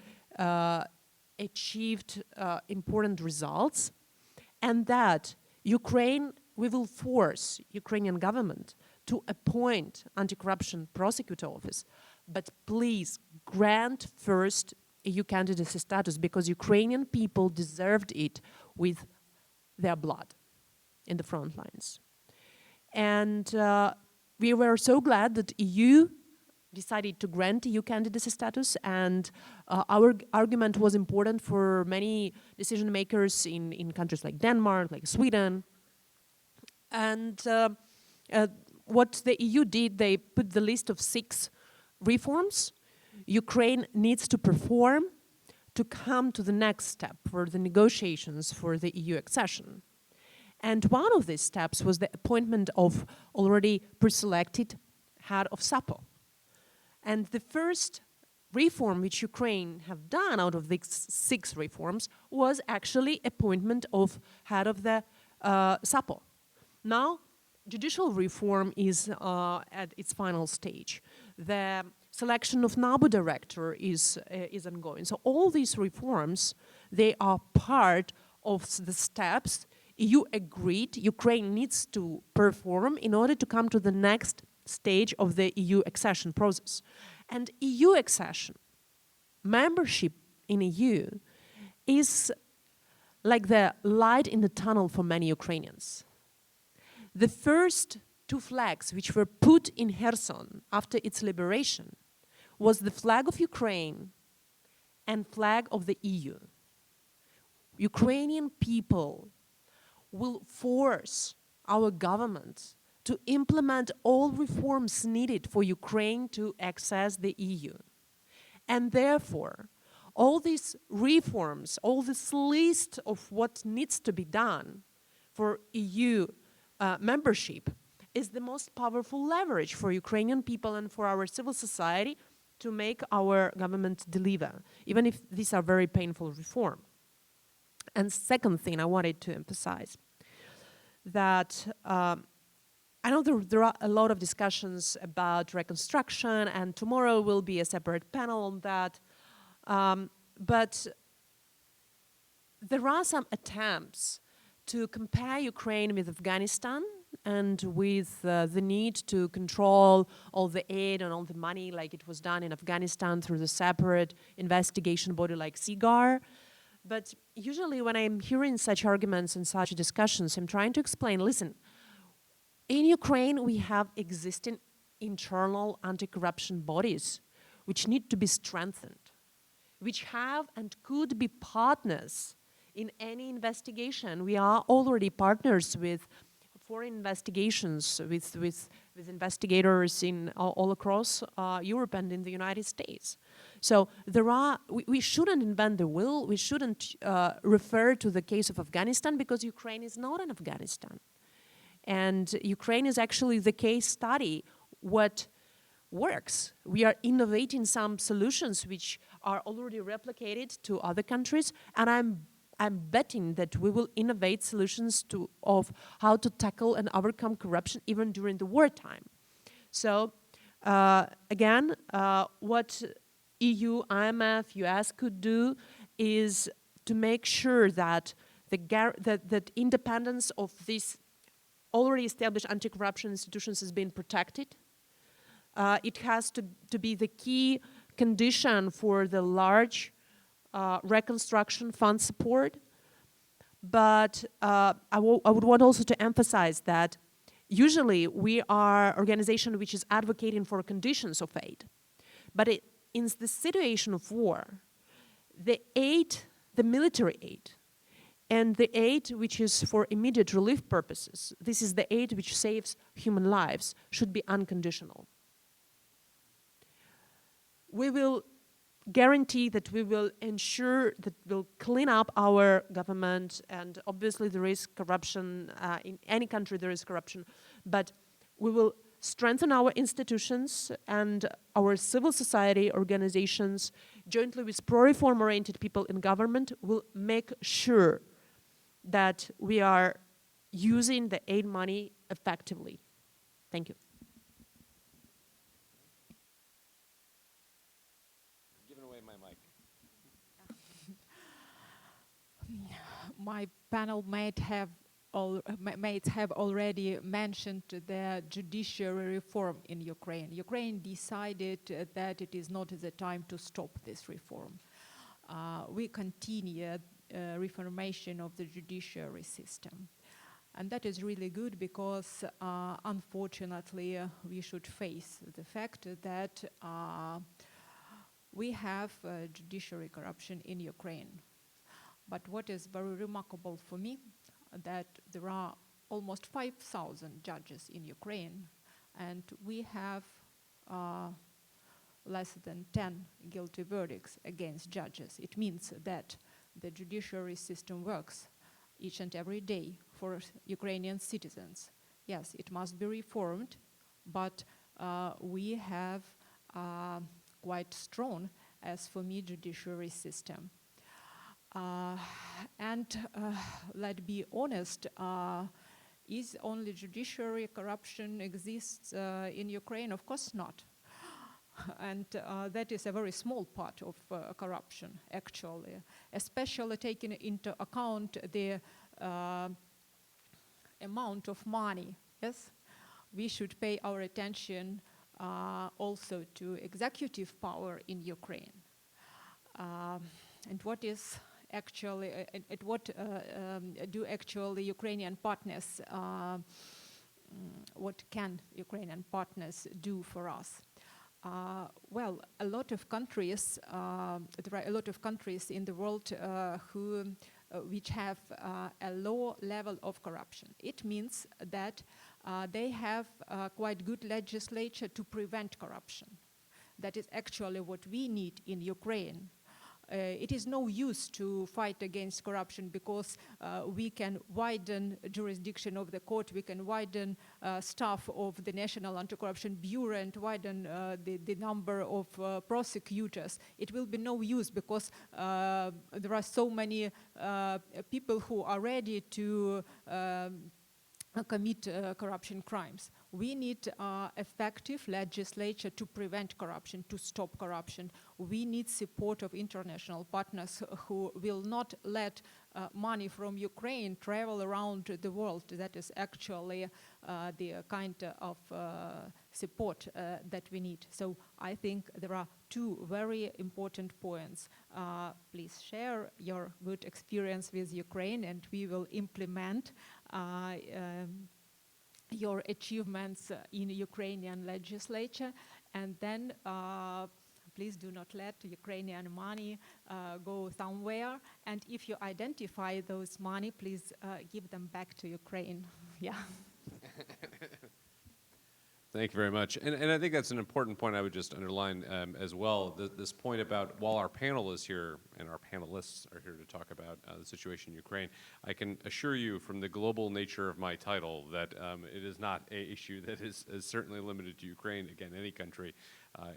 achieved important results, and that we will force Ukrainian government to appoint anti-corruption prosecutor office, but please grant first EU candidacy status because Ukrainian people deserved it with their blood in the front lines. And we were so glad that EU decided to grant EU candidacy status, and our argument was important for many decision makers in countries like Denmark, like Sweden. And what the EU did, they put the list of 6 reforms Ukraine needs to perform to come to the next step for the negotiations for the EU accession. And one of these steps was the appointment of already pre-selected head of SAPO. And the first reform which Ukraine have done out of these 6 reforms was actually appointment of head of the SAPO. Now, judicial reform is at its final stage. The selection of NABU director is ongoing. So all these reforms, they are part of the steps EU agreed Ukraine needs to perform in order to come to the next stage of the EU accession process. And EU accession, membership in EU, is like the light in the tunnel for many Ukrainians. The first 2 flags which were put in Kherson after its liberation was the flag of Ukraine and flag of the EU. Ukrainian people will force our government to implement all reforms needed for Ukraine to access the EU. And therefore, all these reforms, all this list of what needs to be done for EU membership is the most powerful leverage for Ukrainian people and for our civil society to make our government deliver, even if these are very painful reforms. And second thing I wanted to emphasize, that I know there are a lot of discussions about reconstruction, and tomorrow will be a separate panel on that. But there are some attempts to compare Ukraine with Afghanistan and with the need to control all the aid and all the money like it was done in Afghanistan through the separate investigation body like SIGAR. But usually when I'm hearing such arguments and such discussions, I'm trying to explain, listen, in Ukraine we have existing internal anti-corruption bodies which need to be strengthened, which have and could be partners in any investigation. We are already partners with foreign investigations, with investigators in all across Europe and in the United States. So we shouldn't invent the wheel. We shouldn't refer to the case of Afghanistan because Ukraine is not in Afghanistan. And Ukraine is actually the case study what works. We are innovating some solutions which are already replicated to other countries, and I'm betting that we will innovate solutions of how to tackle and overcome corruption even during the wartime. So again, what EU, IMF, US could do is to make sure that that independence of these already established anti-corruption institutions is being protected. It has to be the key condition for the large reconstruction fund support. But I would want also to emphasize that usually we are an organization which is advocating for conditions of aid. But in the situation of war, the aid, the military aid, and the aid which is for immediate relief purposes, this is the aid which saves human lives, should be unconditional. We will guarantee that we will ensure that we'll clean up our government, and obviously there is corruption, in any country there is corruption, but we will strengthen our institutions and our civil society organizations jointly with pro-reform oriented people in government will make sure that we are using the aid money effectively. Thank you. Giving away my mic. My panel mates have already mentioned the judiciary reform in Ukraine. Ukraine decided that it is not the time to stop this reform. We continue reformation of the judiciary system. And that is really good because, unfortunately, we should face the fact that we have judiciary corruption in Ukraine. But what is very remarkable for me, that there are almost 5,000 judges in Ukraine, and we have less than 10 guilty verdicts against judges. It means that the judiciary system works each and every day for Ukrainian citizens. Yes, it must be reformed, but we have quite strong, as for me, judiciary system. Let's be honest, is only judiciary corruption exists in Ukraine? Of course not. And that is a very small part of corruption, actually, especially taking into account the amount of money. Yes, we should pay our attention also to executive power in Ukraine. And what is actually, what do actually Ukrainian partners, what can Ukrainian partners do for us? Well, a lot of countries, there are a lot of countries in the world who which have a low level of corruption. It means that they have quite good legislature to prevent corruption. That is actually what we need in Ukraine. It is no use to fight against corruption because we can widen jurisdiction of the court, we can widen staff of the National Anti-Corruption Bureau and widen the number of prosecutors. It will be no use because there are so many people who are ready to commit corruption crimes. We need effective legislature to prevent corruption, to stop corruption. We need support of international partners who will not let money from Ukraine travel around the world. That is actually the kind of support that we need. So I think there are two very important points. Please share your good experience with Ukraine and we will implement your achievements in Ukrainian legislature, and then please do not let Ukrainian money go somewhere, and if you identify those money, please give them back to Ukraine. Yeah. Thank you very much. And I think that's an important point I would just underline as well, this point about while our panel is here and our panelists are here to talk about the situation in Ukraine, I can assure you from the global nature of my title that it is not an issue that is certainly limited to Ukraine. Again, any country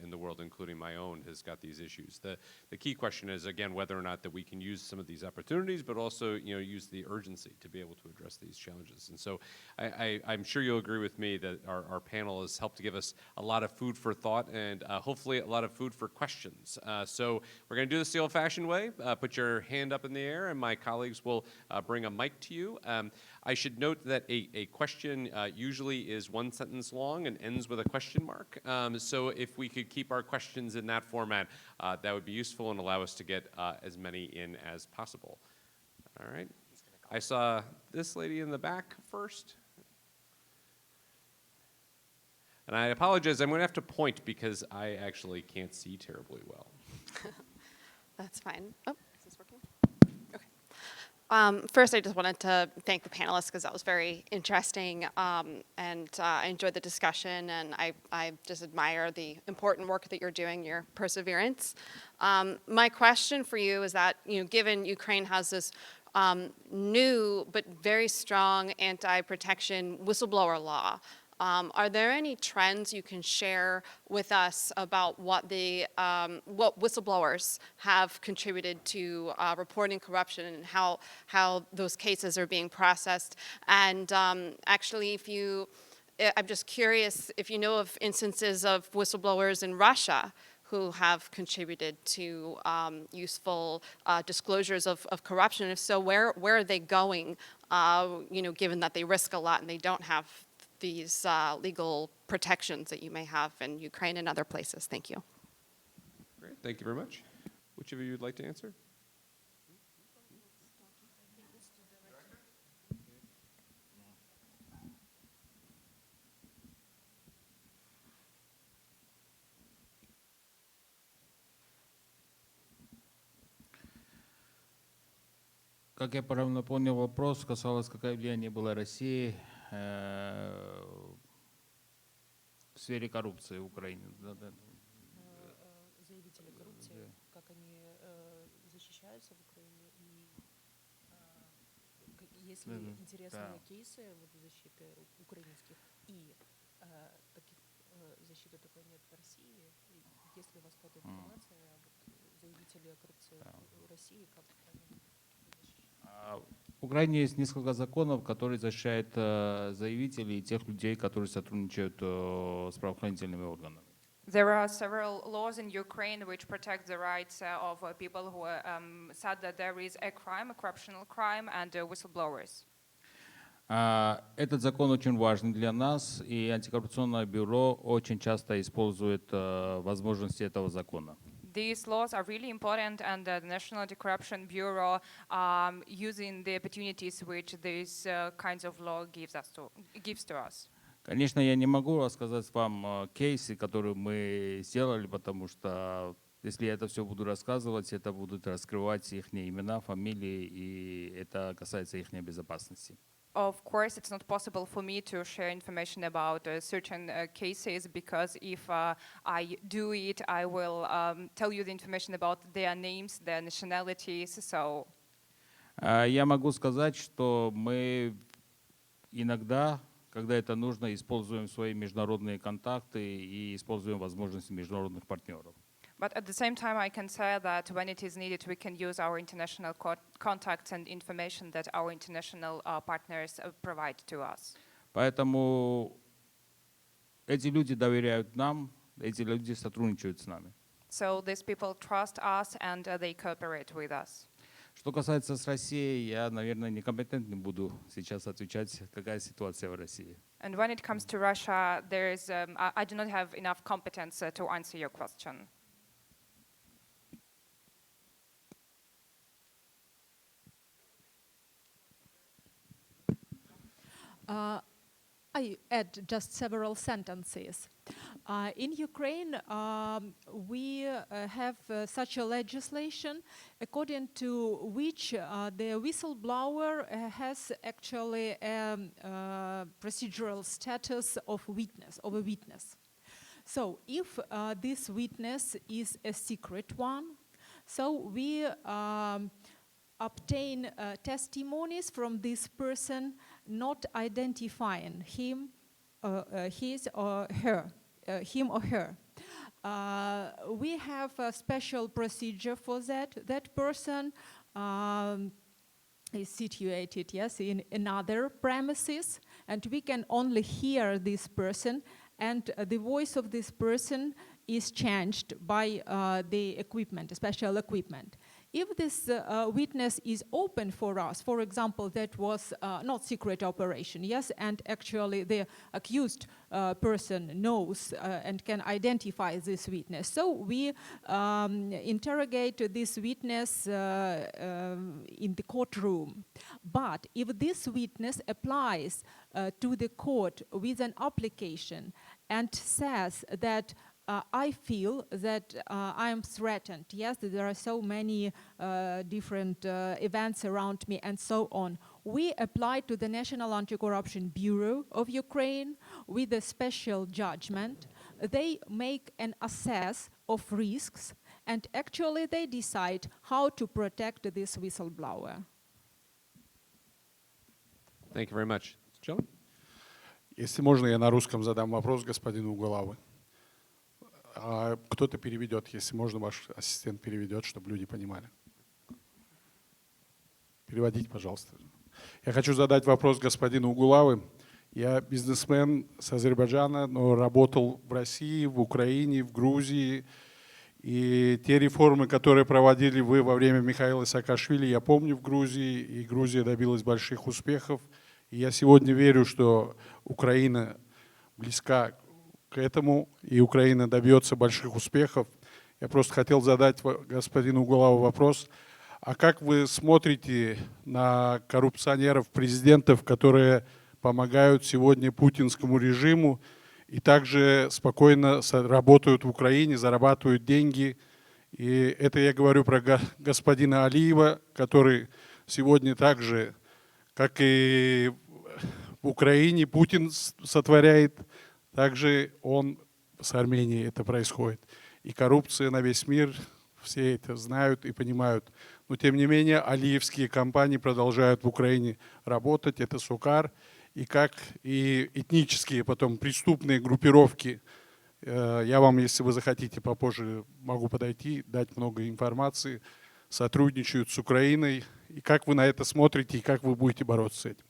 in the world, including my own, has got these issues. The key question is, again, whether or not that we can use some of these opportunities, but also use the urgency to be able to address these challenges. And so I'm sure you'll agree with me that our panel has helped to give us a lot of food for thought and hopefully a lot of food for questions. So we're going to do this the old-fashioned way. Put your hand up in the air, and my colleagues will bring a mic to you. I should note that a question usually is one sentence long and ends with a question mark. So if we could keep our questions in that format, that would be useful and allow us to get as many in as possible. All right. I saw this lady in the back first. And I apologize, I'm going to have to point because I actually can't see terribly well. That's fine. Oh, is this working? Okay. First, I just wanted to thank the panelists because that was very interesting, and I enjoyed the discussion, and I just admire the important work that you're doing, your perseverance. My question for you is that, given Ukraine has this new but very strong anti-protection whistleblower law, are there any trends you can share with us about what whistleblowers have contributed to reporting corruption and how those cases are being processed? And actually, I'm just curious if you know of instances of whistleblowers in Russia who have contributed to useful disclosures of corruption. If so, where are they going? Given that they risk a lot and they don't have these legal protections that you may have in Ukraine and other places. Thank you. Great, thank you very much. Which of you would like to answer? Как я правильно понял вопрос, касалось, какое влияние было России в сфере коррупции в Украине. Заявители коррупции, как они защищаются в Украине, и есть ли интересные кейсы защиты украинских, и таких защиты такой нет в России. Есть ли у вас какая-то информация об заявителях коррупции в России, как они защищают? В Украине есть несколько законов, которые защищают заявителей и тех людей, которые сотрудничают с правоохранительными органами. There are several laws in Ukraine which protect the rights of people who said that there is a crime, a corruptional crime, and whistleblowers. Этот закон очень важный для нас, и антикоррупционное бюро очень часто использует возможности этого закона. These laws are really important, and the National Anti-Corruption Bureau using the opportunities which these kinds of law gives to us. Конечно, я не могу рассказать вам кейсы, которые мы сделали, потому что Если я это все буду рассказывать, это будут раскрывать их имена, фамилии, и это касается их безопасности. Of course, it's not possible for me to share information about certain cases because if I do it, I will tell you the information about their names, their nationalities. So Я могу сказать, что мы иногда, когда это нужно, используем свои международные контакты и используем возможности международных партнеров. but at the same time, I can say that when it is needed, we can use our international contacts and information that our international partners provide to us. Поэтому эти люди доверяют нам, эти люди сотрудничают с нами. So these people trust us and they cooperate with us. Что касается с Россией, я, наверное, некомпетентный буду сейчас отвечать, какая ситуация в России. And when it comes to Russia, I do not have enough competence to answer your question. I add just several sentences. In Ukraine, we have such a legislation according to which the whistleblower has actually a procedural status of a witness. So if this witness is a secret one, so we obtain testimonies from this person, not identifying him, his or her, him or her. We have a special procedure for that. That person is situated, yes, in another premises, and we can only hear this person, and the voice of this person is changed by the equipment, special equipment. If this witness is open for us, for example, that was not secret operation, yes, and actually the accused person knows and can identify this witness. So we interrogate this witness in the courtroom. But if this witness applies to the court with an application and says that I feel that I am threatened. Yes, there are so many different events around me and so on. We apply to the National Anti-Corruption Bureau of Ukraine with a special judgment. They make an assess of risks and actually they decide how to protect this whistleblower. Thank you very much. Gentlemen? Если можно, я на русском задам вопрос господину Уголову. Кто-то переведет, если можно, ваш ассистент переведет, чтобы люди понимали. Переводите, пожалуйста. Я хочу задать вопрос господину Угулавы. Я бизнесмен с Азербайджана, но работал в России, в Украине, в Грузии. И те реформы, которые проводили вы во время Михаила Саакашвили, я помню в Грузии, и Грузия добилась больших успехов. И я сегодня верю, что Украина близка к этому, и Украина добьется больших успехов. Я просто хотел задать господину Уголову вопрос. А как вы смотрите на коррупционеров, президентов, которые помогают сегодня путинскому режиму и также спокойно работают в Украине, зарабатывают деньги? И это я говорю про господина Алиева, который сегодня также, как и в Украине Путин сотворяет, также он с Арменией это происходит. И коррупция на весь мир, все это знают и понимают. Но тем не менее, алиевские компании продолжают в Украине работать, это Сукар, и как и этнические потом преступные группировки. Я вам, если вы захотите, попозже могу подойти, дать много информации, сотрудничают с Украиной. И как вы на это смотрите, и как вы будете бороться с этим?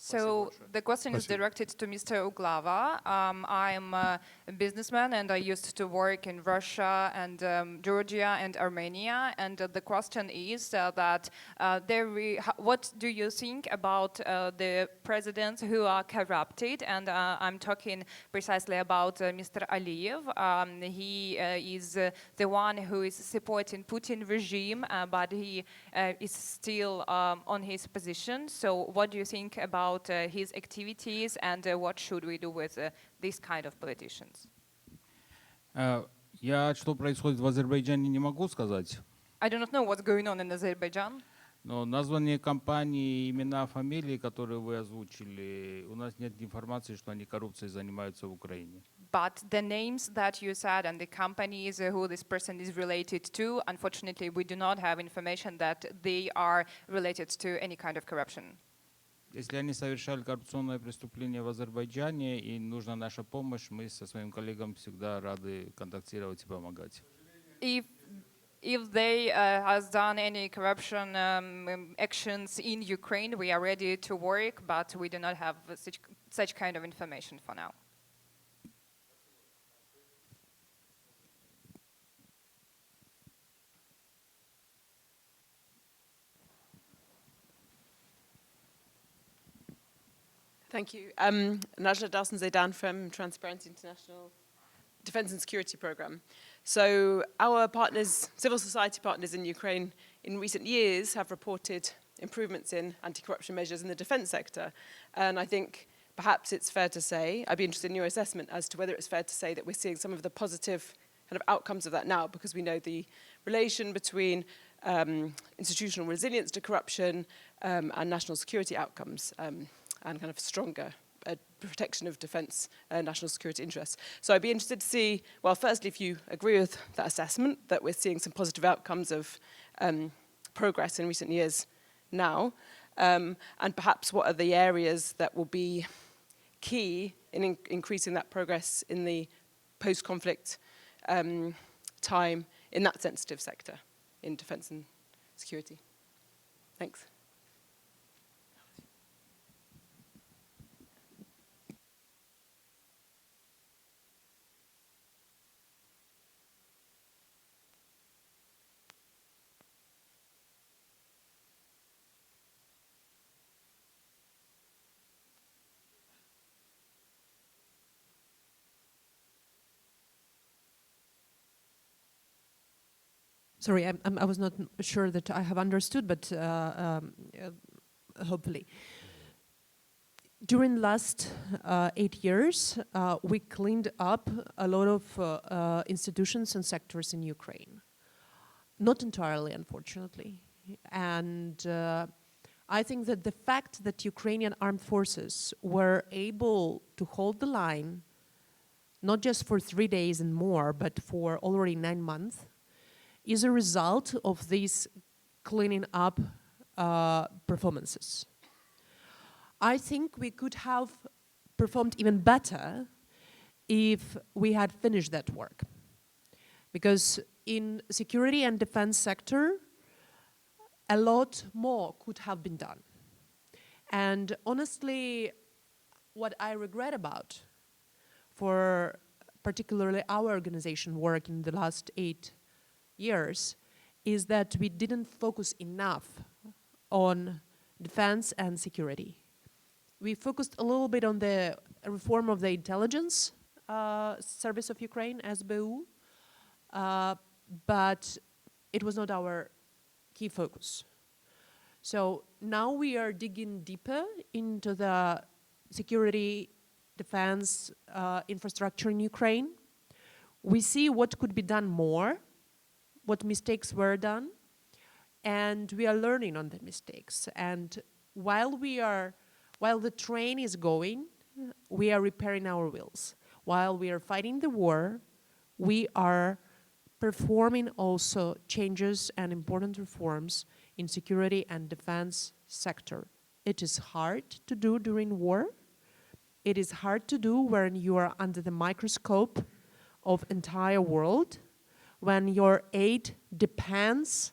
So the question is directed to Mr. Uglava. I'm a businessman and I used to work in Russia and Georgia and Armenia. And the question is that what do you think about the presidents who are corrupted? And I'm talking precisely about Mr. Aliyev. He is the one who is supporting Putin regime, but he is still on his position. So what do you think about his activities and what should we do with this kind of politicians? Я что происходит в Азербайджане не могу сказать, I do not know what's going on in Azerbaijan, но название компании, имена, фамилии, которые вы озвучили, у нас нет информации, что они коррупцией занимаются в Украине. but the names that you said and the companies who this person is related to, unfortunately, we do not have information that they are related to any kind of corruption. Если они совершали коррупционное преступление в Азербайджане и нужна наша помощь, мы со своим коллегам всегда рады контактировать и помогать. If they has done any corruption actions in Ukraine, we are ready to work, but we do not have such kind of information for now. Thank you. Najla Dalton-Zaidan from Transparency International Defense and Security Program. So our partners, civil society partners in Ukraine in recent years have reported improvements in anti-corruption measures in the defense sector. And I think perhaps it's fair to say, I'd be interested in your assessment as to whether it's fair to say that we're seeing some of the positive kind of outcomes of that now, because we know the relation between institutional resilience to corruption and national security outcomes and kind of stronger protection of defence and national security interests. So I'd be interested to see, well, firstly, if you agree with that assessment, that we're seeing some positive outcomes of progress in recent years now, and perhaps what are the areas that will be key in increasing that progress in the post-conflict time in that sensitive sector, in defence and security. Thanks. Sorry, I was not sure that I have understood, but hopefully. During last 8 years, we cleaned up a lot of institutions and sectors in Ukraine. Not entirely, unfortunately. And I think that the fact that Ukrainian armed forces were able to hold the line, not just for 3 days and more, but for already 9 months, is a result of these cleaning up performances. I think we could have performed even better if we had finished that work. Because in security and defense sector, a lot more could have been done. And honestly, what I regret about for particularly our organization work in the last 8 years is that we didn't focus enough on defense and security. We focused a little bit on the reform of the intelligence service of Ukraine, SBU, but it was not our key focus. So now we are digging deeper into the security, defense, infrastructure in Ukraine. We see what could be done more, what mistakes were done, and we are learning on the mistakes. And while the train is going, we are repairing our wheels. While we are fighting the war, we are performing also changes and important reforms in security and defense sector. It is hard to do during war. It is hard to do when you are under the microscope of entire world, when your aid depends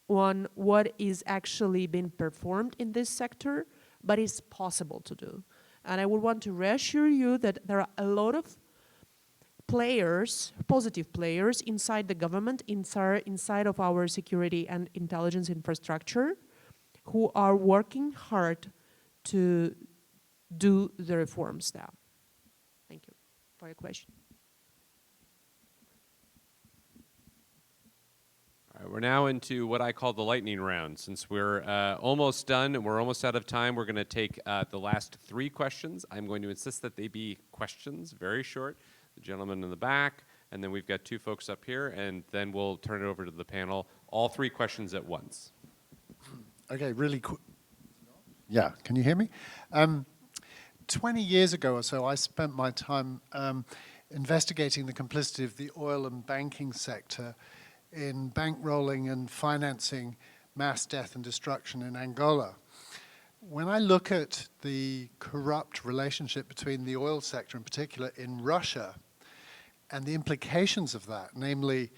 on what is actually being performed in this sector, but it's possible to do. And I would want to reassure you that there are a lot of players, positive players inside the government, inside of our security and intelligence infrastructure, who are working hard to do the reforms now. Thank you for your question. All right, we're now into what I call the lightning round. Since we're almost done and we're almost out of time, we're going to take the last 3 questions. I'm going to insist that they be questions, very short. The gentleman in the back, and then we've got two folks up here, and then we'll turn it over to the panel. All three questions at once. Okay, really quick. Yeah, can you hear me? 20 years ago or so, I spent my time investigating the complicity of the oil and banking sector in bankrolling and financing mass death and destruction in Angola. When I look at the corrupt relationship between the oil sector in particular in Russia and the implications of that, namely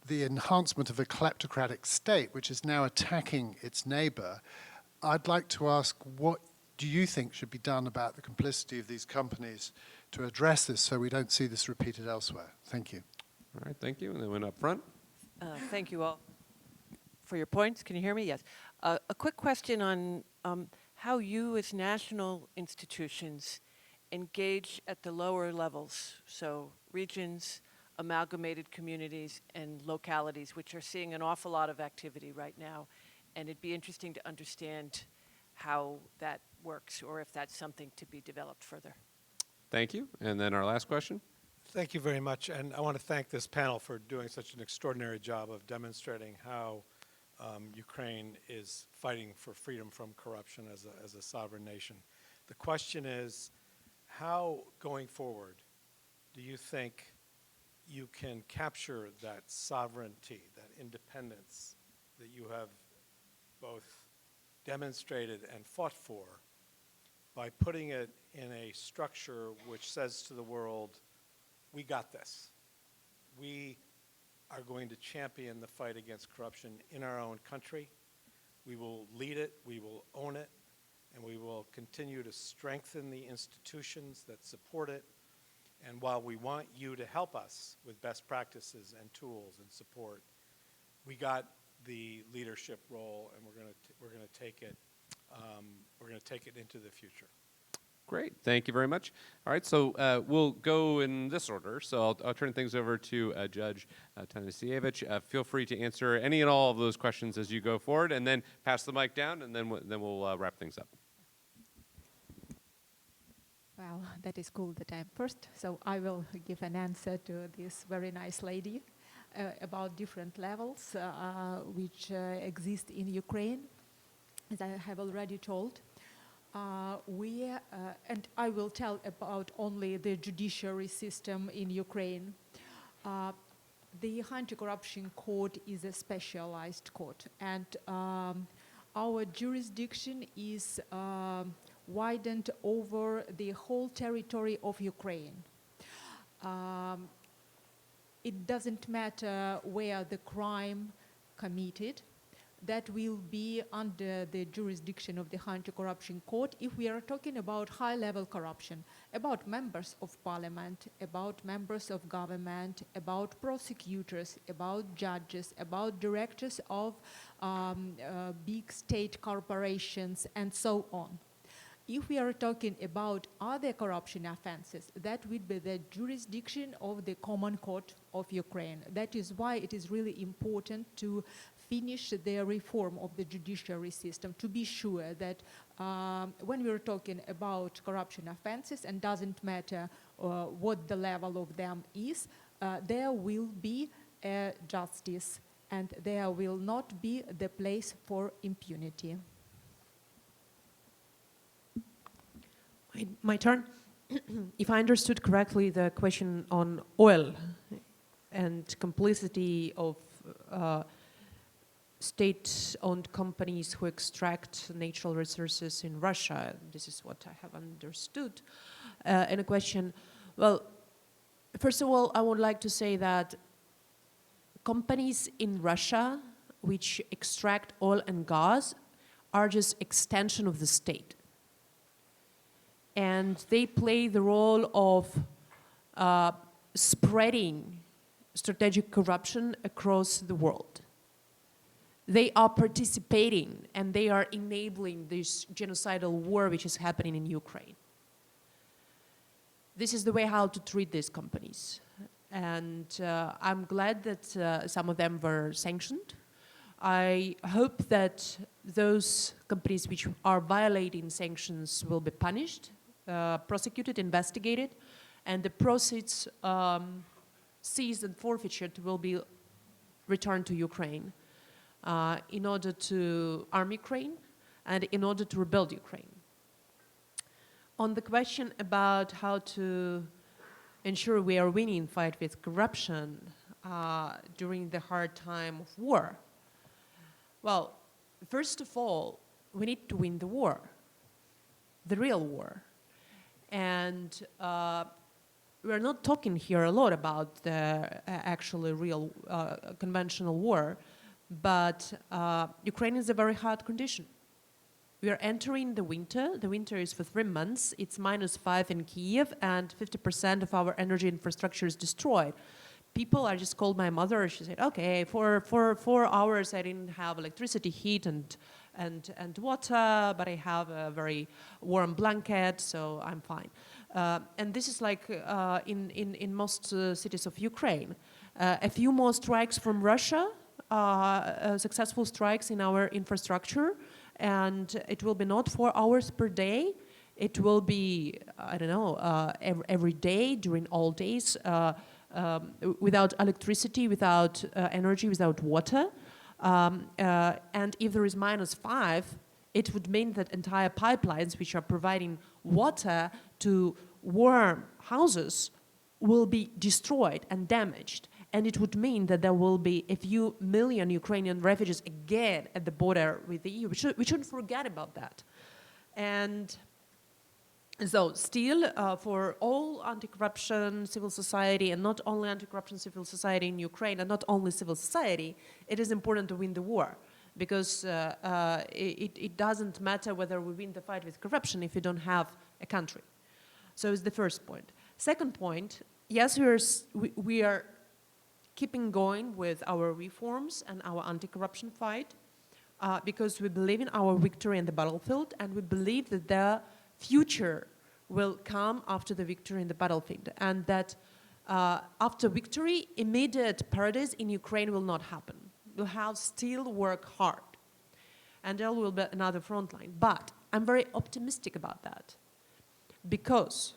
the enhancement of a kleptocratic state which is now attacking its neighbor, I'd like to ask, what do you think should be done about the complicity of these companies to address this so we don't see this repeated elsewhere? Thank you. All right, thank you. And then one up front. Thank you all for your points. Can you hear me? Yes. A quick question on how you as national institutions engage at the lower levels, so regions, amalgamated communities, and localities, which are seeing an awful lot of activity right now. And it'd be interesting to understand how that works, or if that's something to be developed further. Thank you. And then our last question. Thank you very much, and I want to thank this panel for doing such an extraordinary job of demonstrating how Ukraine is fighting for freedom from corruption as a sovereign nation. The question is, how, going forward, do you think you can capture that sovereignty, that independence that you have both demonstrated and fought for, by putting it in a structure which says to the world, we got this. We are going to champion the fight against corruption in our own country. We will lead it, we will own it, and we will continue to strengthen the institutions that support it. And while we want you to help us with best practices and tools and support, we got the leadership role, and we're going to take it into the future. Great, thank you very much. All right, so we'll go in this order. So I'll turn things over to Judge Tanasiewicz. Feel free to answer any and all of those questions as you go forward, and then pass the mic down, and then we'll wrap things up. Well, that is cool that I'm first. So I will give an answer to this very nice lady about different levels which exist in Ukraine. As I have already told, and I will tell about only the judiciary system in Ukraine. The Anti-Corruption Court is a specialized court, and our jurisdiction is widened over the whole territory of Ukraine. It doesn't matter where the crime committed, that will be under the jurisdiction of the Anti-Corruption Court if we are talking about high-level corruption, about members of parliament, about members of government, about prosecutors, about judges, about directors of big state corporations, and so on. If we are talking about other corruption offenses, that would be the jurisdiction of the Common Court of Ukraine. That is why it is really important to finish the reform of the judiciary system, to be sure that when we are talking about corruption offenses, and doesn't matter what the level of them is, there will be justice, and there will not be the place for impunity. My turn. If I understood correctly, the question on oil and complicity of state-owned companies who extract natural resources in Russia, this is what I have understood. And a question, well, first of all, I would like to say that companies in Russia which extract oil and gas are just extension of the state. And they play the role of spreading strategic corruption across the world. They are participating and they are enabling this genocidal war which is happening in Ukraine. This is the way how to treat these companies. And I'm glad that some of them were sanctioned. I hope that those companies which are violating sanctions will be punished, prosecuted, investigated, and the proceeds seized and forfeited will be returned to Ukraine in order to arm Ukraine and in order to rebuild Ukraine. On the question about how to ensure we are winning fight with corruption during the hard time of war, well, first of all, we need to win the war, the real war. And we're not talking here a lot about the actually real conventional war, but Ukraine is a very hard condition. We are entering the winter. The winter is for 3 months. It's -5 in Kiev, and 50% of our energy infrastructure is destroyed. People, I just called my mother. She said, okay, for 4 hours I didn't have electricity, heat, and water, but I have a very warm blanket, so I'm fine. And this is like in most cities of Ukraine. A few more strikes from Russia, successful strikes in our infrastructure, and it will be not 4 hours per day. It will be, I don't know, every day, during all days, without electricity, without energy, without water. And if there is -5, it would mean that entire pipelines which are providing water to warm houses will be destroyed and damaged. And it would mean that there will be a few million Ukrainian refugees again at the border with the EU. We shouldn't forget about that. And so still, for all anti-corruption civil society, and not only anti-corruption civil society in Ukraine, and not only civil society, it is important to win the war. Because it doesn't matter whether we win the fight with corruption if you don't have a country. So it's the first point. Second point, yes, we are keeping going with our reforms and our anti-corruption fight because we believe in our victory in the battlefield, and we believe that the future will come after the victory in the battlefield, and that after victory, immediate paradise in Ukraine will not happen. We'll have still work hard, and there will be another front line. But I'm very optimistic about that, because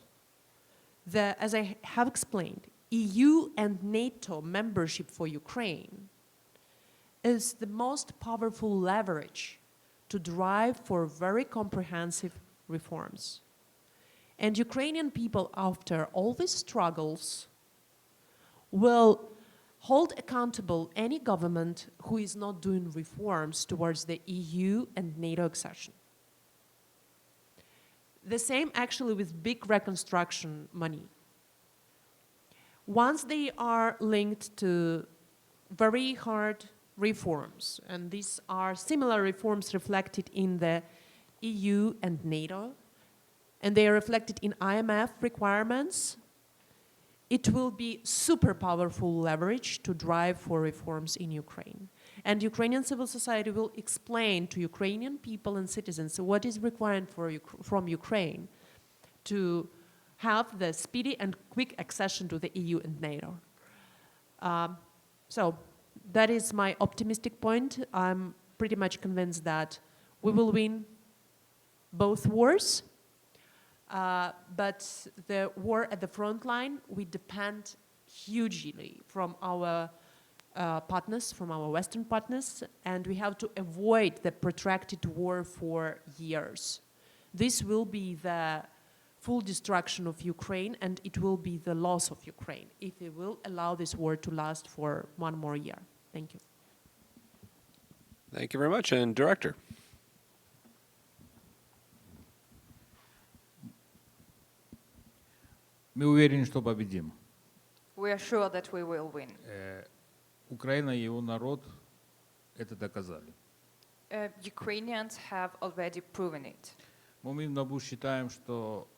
as I have explained, EU and NATO membership for Ukraine is the most powerful leverage to drive for very comprehensive reforms. And Ukrainian people, after all these struggles, will hold accountable any government who is not doing reforms towards the EU and NATO accession. The same actually with big reconstruction money. Once they are linked to very hard reforms, and these are similar reforms reflected in the EU and NATO, and they are reflected in IMF requirements, it will be super powerful leverage to drive for reforms in Ukraine. And Ukrainian civil society will explain to Ukrainian people and citizens what is required from Ukraine to have the speedy and quick accession to the EU and NATO. So that is my optimistic point. I'm pretty much convinced that we will win both wars, but the war at the front line, we depend hugely from our partners, from our Western partners, and we have to avoid the protracted war for years. This will be the full destruction of Ukraine, and it will be the loss of Ukraine if we will allow this war to last for 1 more year. Thank you. Thank you very much. And Director. Мы уверены, что победим. We are sure that we will win. Украина и его народ это доказали. Ukrainians have already proven it. Мы в НАБУ считаем, что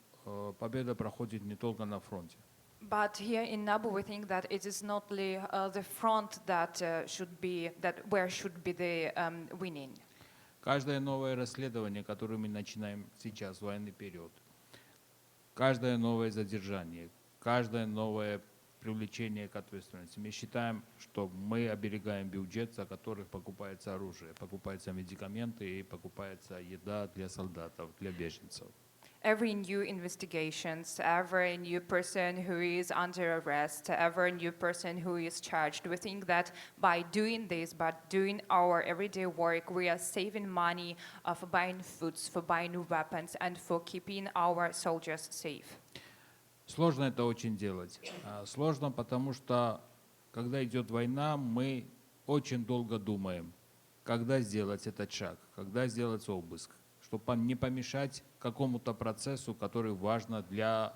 победа проходит не только на фронте. But here in NABU, we think that it is not only the front that where should be the winning. Каждое новое расследование, которое мы начинаем сейчас, в военный период, каждое новое задержание, каждое новое привлечение к ответственности, мы считаем, что мы оберегаем бюджет, за которых покупается оружие, покупаются медикаменты и покупается еда для солдатов, для беженцев. every new investigations, every new person who is under arrest, every new person who is charged. We think that by doing this, by doing our everyday work, we are saving money for buying foods, for buying weapons, and for keeping our soldiers safe. Сложно это очень делать. Сложно, потому что, когда идет война, мы очень долго думаем, когда сделать этот шаг, когда сделать обыск, чтобы не помешать какому-то процессу, который важен для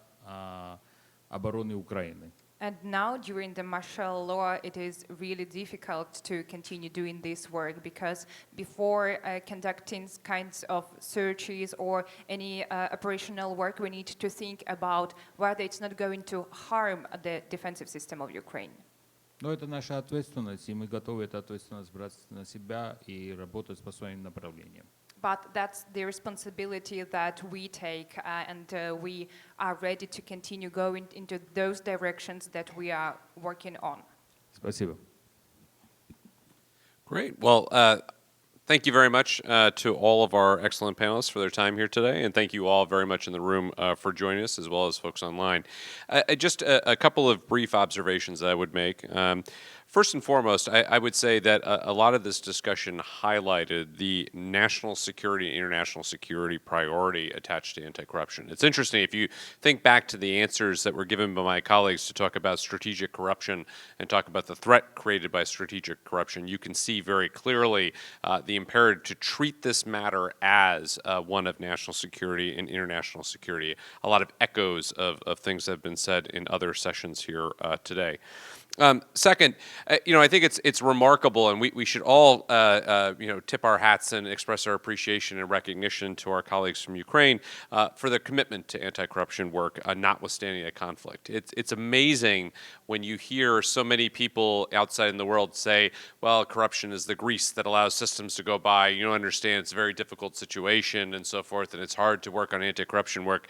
обороны Украины. And now, during the martial law, it is really difficult to continue doing this work because before conducting kinds of searches or any operational work, we need to think about whether it's not going to harm the defensive system of Ukraine. Но это наша ответственность, и мы готовы эту ответственность брать на себя и работать по своим направлениям. But that's the responsibility that we take, and we are ready to continue going into those directions that we are working on. Спасибо. Great. Well, thank you very much to all of our excellent panelists for their time here today, and thank you all very much in the room for joining us, as well as folks online. Just a couple of brief observations that I would make. First and foremost, I would say that a lot of this discussion highlighted the national security and international security priority attached to anti-corruption. It's interesting, if you think back to the answers that were given by my colleagues to talk about strategic corruption and talk about the threat created by strategic corruption, you can see very clearly the imperative to treat this matter as one of national security and international security. A lot of echoes of things that have been said in other sessions here today. Second, I think it's remarkable, and we should all, tip our hats and express our appreciation and recognition to our colleagues from Ukraine for their commitment to anti-corruption work, notwithstanding a conflict. It's amazing when you hear so many people outside in the world say, well, corruption is the grease that allows systems to go by. You don't understand, it's a very difficult situation and so forth, and it's hard to work on anti-corruption work.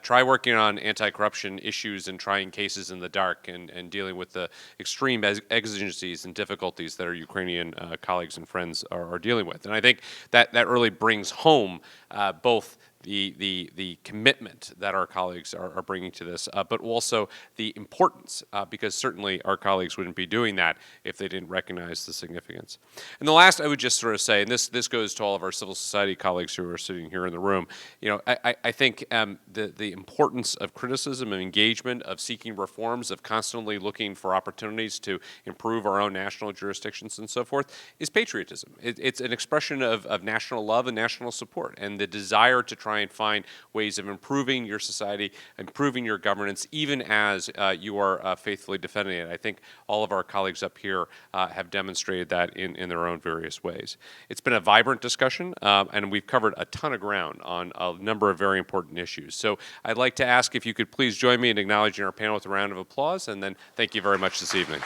Try working on anti-corruption issues and trying cases in the dark and dealing with the extreme exigencies and difficulties that our Ukrainian colleagues and friends are dealing with. And I think that really brings home both the commitment that our colleagues are bringing to this, but also the importance, because certainly our colleagues wouldn't be doing that if they didn't recognize the significance. And the last I would just sort of say, and this goes to all of our civil society colleagues who are sitting here in the room, I think the importance of criticism and engagement, of seeking reforms, of constantly looking for opportunities to improve our own national jurisdictions and so forth, is patriotism. It's an expression of national love and national support, and the desire to try and find ways of improving your society, improving your governance, even as you are faithfully defending it. I think all of our colleagues up here have demonstrated that in their own various ways. It's been a vibrant discussion, and we've covered a ton of ground on a number of very important issues. So I'd like to ask if you could please join me in acknowledging our panel with a round of applause, and then thank you very much this evening.